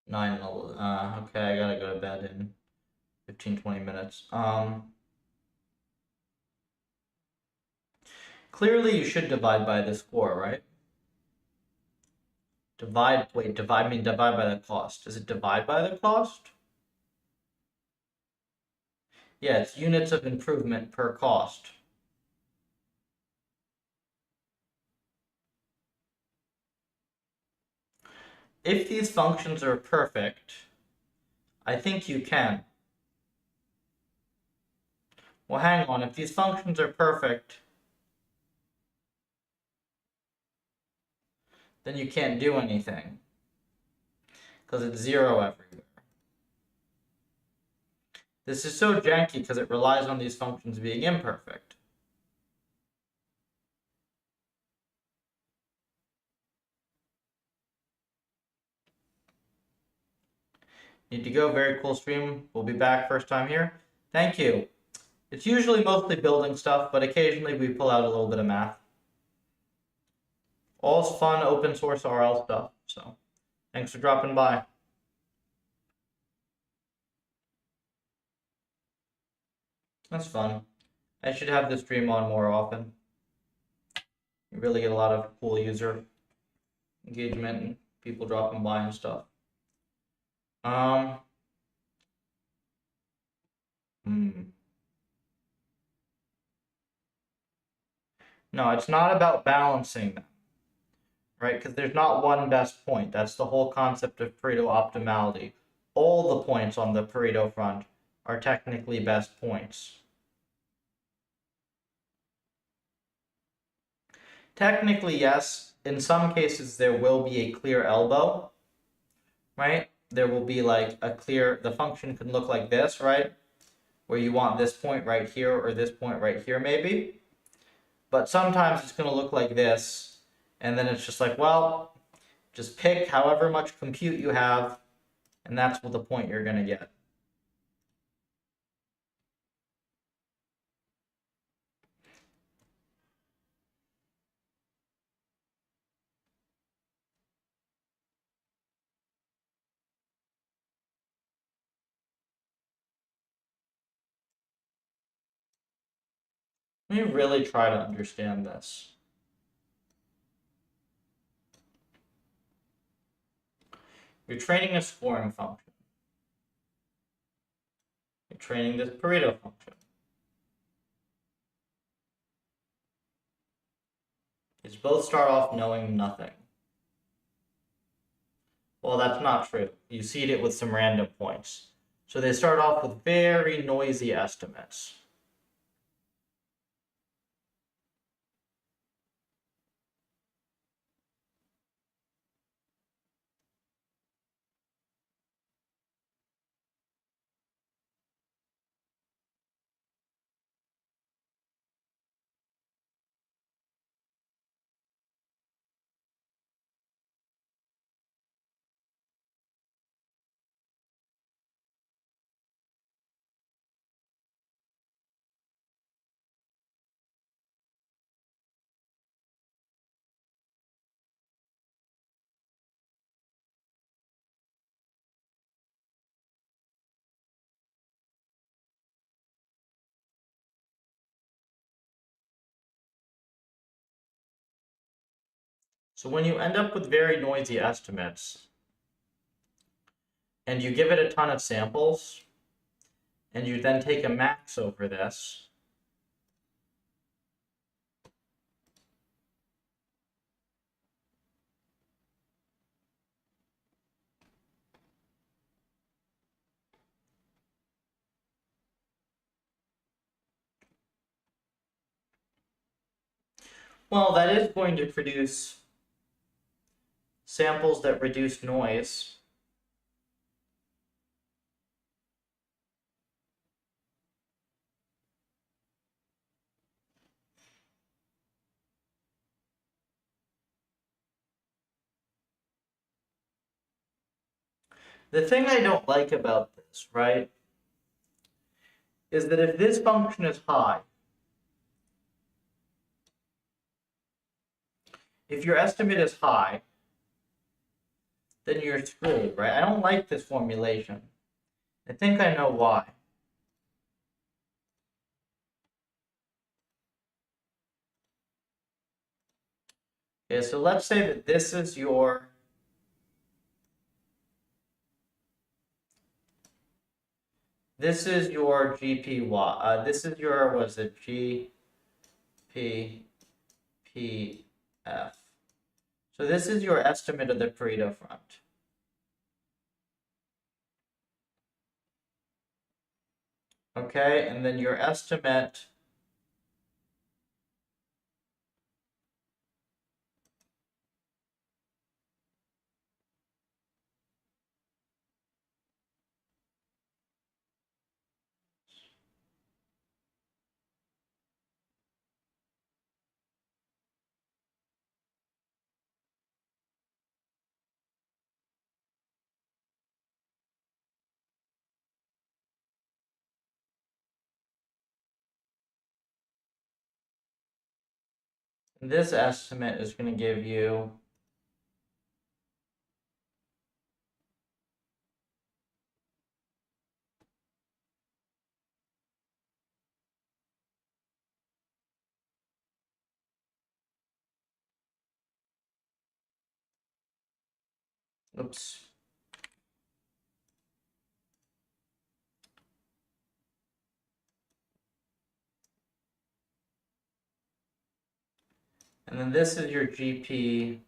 9 and 11. Okay, I gotta go to bed in 15, 20 minutes. Clearly you should divide by the score, right? Divide by the cost. Is it divide by the cost? Yeah, it's units of improvement per cost. If these functions are perfect, I think you can. Well, hang on. If these functions are perfect, then you can't do anything because it's 0 everywhere. This is so janky because it relies on these functions being imperfect. Need to go. Very cool stream. We'll be back first time here. Thank you. It's usually mostly building stuff, but occasionally we pull out a little bit of math. All's fun open source RL stuff. So thanks for dropping by. That's fun. I should have this stream on more often. You really get a lot of cool user engagement and people dropping by and stuff. No, it's not about balancing them, right? Because there's not one best point. That's the whole concept of Pareto optimality. All the points on the Pareto front are technically best points. Technically, yes. In some cases, there will be a clear elbow, right? There will be like a clear, the function can look like this, right? Where you want this point right here or this point right here, maybe. But sometimes it's going to look like this, and then it's just like, well, just pick however much compute you have, and that's what the point you're going to get. Let me really try to understand this. You're training a scoring function. You're training this Pareto function. These both start off knowing nothing. Well, that's not true. You seed it with some random points. So they start off with very noisy estimates. So when you end up with very noisy estimates, and you give it a ton of samples, and you then take a max over this, well, that is going to produce samples that reduce noise. The thing I don't like about this, right, is that if this function is high, if your estimate is high, then you're screwed, right? I don't like this formulation. I think I know why. Okay, so let's say that this is your GPY. This is your, was it GPPF? So this is your estimate of the Pareto front. Okay, and then your estimate this estimate is going to give you oops. And then this is your GPY.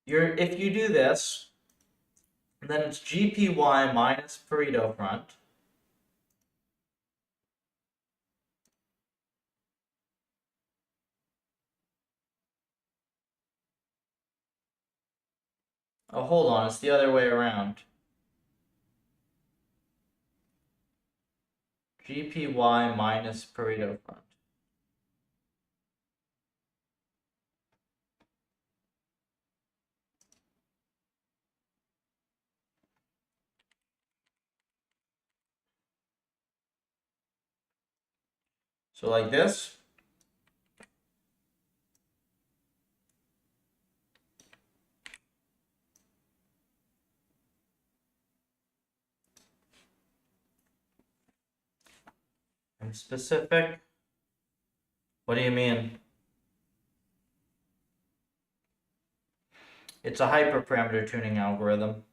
If you do this, then it's GPY minus Pareto front. Oh, hold on, it's the other way around. GPY minus Pareto front. So like this. And specific. What do you mean? It's a hyperparameter tuning algorithm.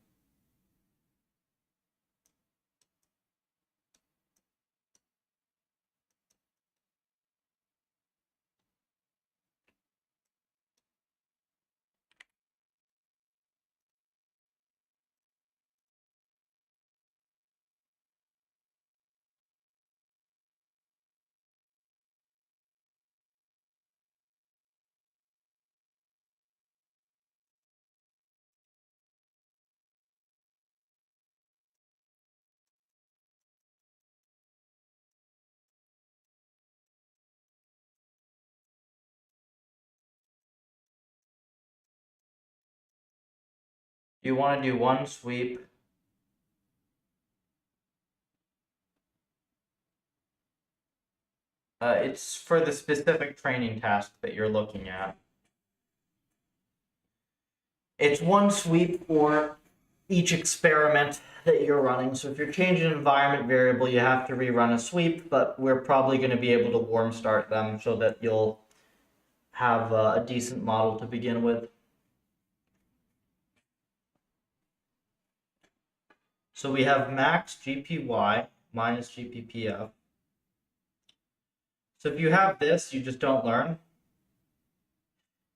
You want to do one sweep. It's for the specific training task that you're looking at. It's one sweep for each experiment that you're running. So if you're changing an environment variable, you have to rerun a sweep, but we're probably going to be able to warm start them so that you'll have a decent model to begin with. So we have max GPY minus GPPF. So if you have this, you just don't learn.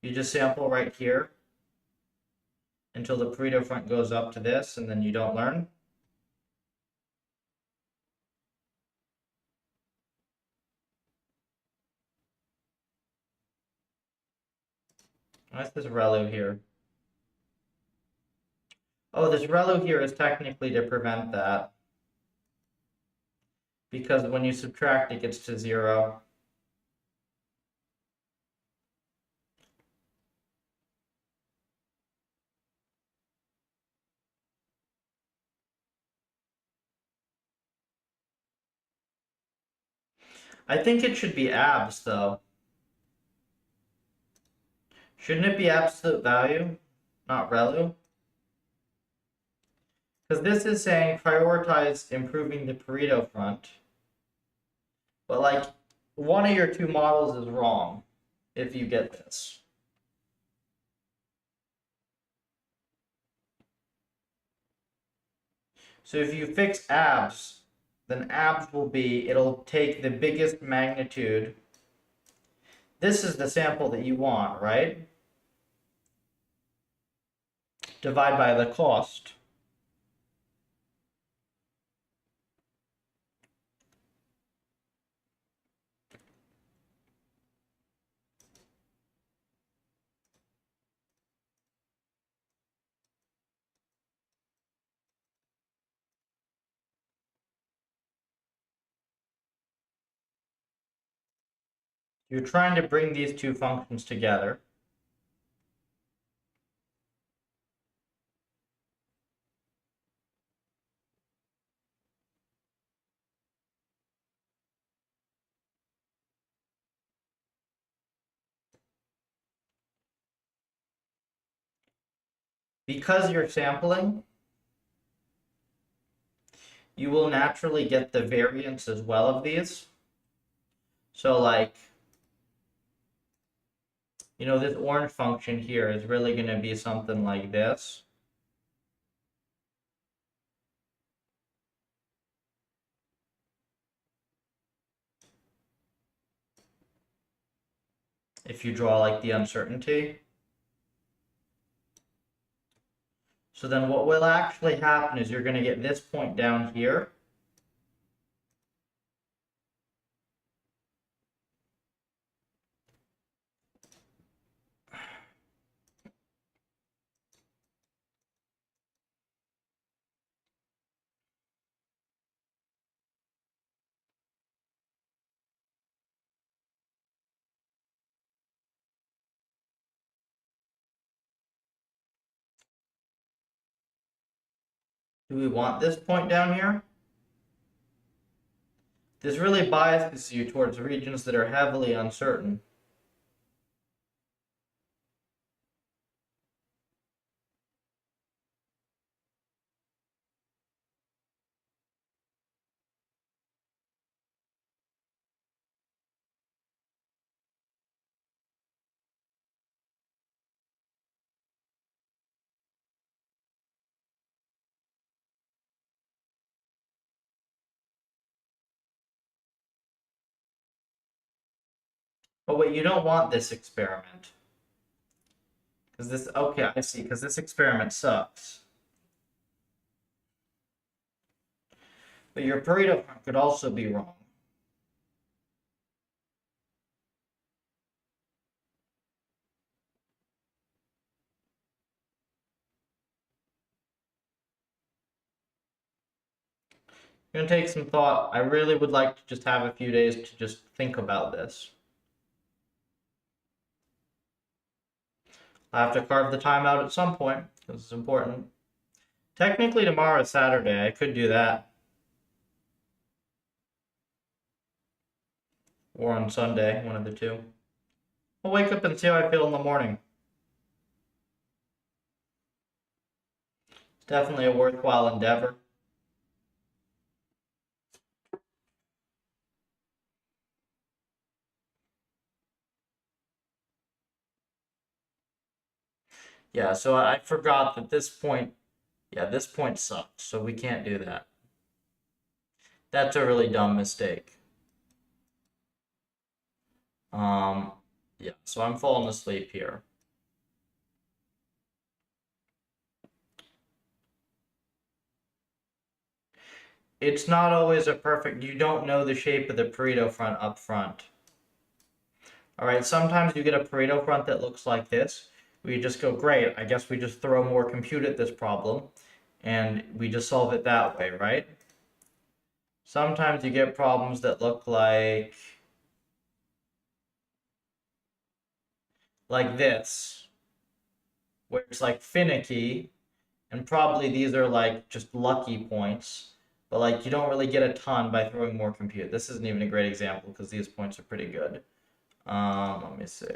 You just sample right here until the Pareto front goes up to this, and then you don't learn. What's this ReLU here? Oh, this ReLU here is technically to prevent that, because when you subtract, it gets to 0. I think it should be abs, though. Shouldn't it be absolute value, not ReLU? Because this is saying prioritize improving the Pareto front. But like, one of your two models is wrong, if you get this. So if you fix abs, then abs will be, it'll take the biggest magnitude. This is the sample that you want, right? Divide by the cost. You're trying to bring these two functions together. Because you're sampling, you will naturally get the variance as well of these. So like, you know, this orange function here is really going to be something like this. If you draw like the uncertainty. So then what will actually happen is you're going to get this point down here. Do we want this point down here? This really biases you towards regions that are heavily uncertain. But wait, you don't want this experiment. Because this, okay, I see, because this experiment sucks. But your Pareto could also be wrong. Gonna take some thought. I really would like to just have a few days to just think about this. I have to carve the time out at some point, because it's important. Technically tomorrow is Saturday, I could do that. Or on Sunday, one of the two. I'll wake up and see how I feel in the morning. It's definitely a worthwhile endeavor. Yeah, so I forgot that this point, yeah, this point sucks, so we can't do that. That's a really dumb mistake. Yeah, so I'm falling asleep here. It's not always a perfect, you don't know the shape of the Pareto front up front. All right, sometimes you get a Pareto front that looks like this. We just go, great, I guess we just throw more compute at this problem and we just solve it that way, right? Sometimes you get problems that look like this, where it's like finicky, and probably these are like just lucky points. but like you don't really get a ton by throwing more compute. This isn't even a great example because these points are pretty good. Let me see.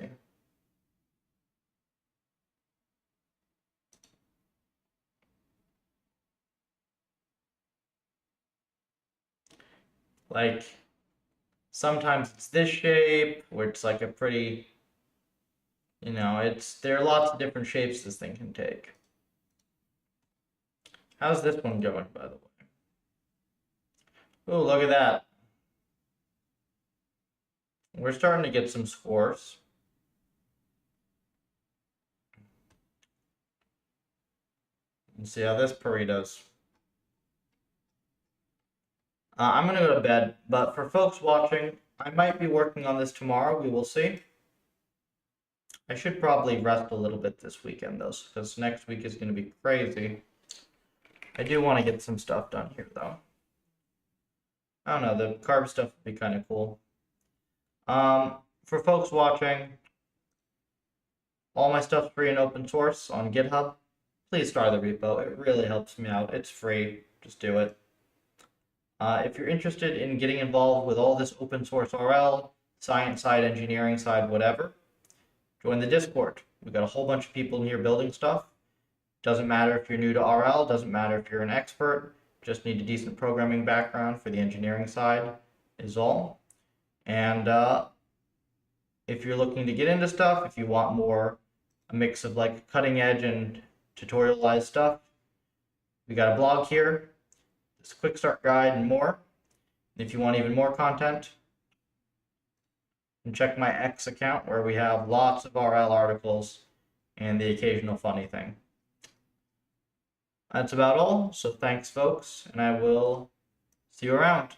Like sometimes it's this shape where it's like a pretty, there are lots of different shapes this thing can take. How's this one going, by the way? Oh, look at that. We're starting to get some scores. Let's see how this burrito's. I'm gonna go to bed, but for folks watching, I might be working on this tomorrow. We will see. I should probably rest a little bit this weekend, though, because next week is going to be crazy. I do want to get some stuff done here, though. I don't know, the carb stuff would be kind of cool. For folks watching, all my stuff's free and open source on GitHub. Please start the repo. It really helps me out. It's free. Just do it. If you're interested in getting involved with all this open source RL, science side, engineering side, whatever, join the Discord. We've got a whole bunch of people in here building stuff. Doesn't matter if you're new to RL, doesn't matter if you're an expert, just need a decent programming background for the engineering side is all. And if you're looking to get into stuff, if you want more, a mix of like cutting edge and tutorialized stuff, we got a blog here, this quick start guide and more. And if you want even more content, you can check my X account where we have lots of RL articles and the occasional funny thing. That's about all. So thanks, folks, and I will see you around.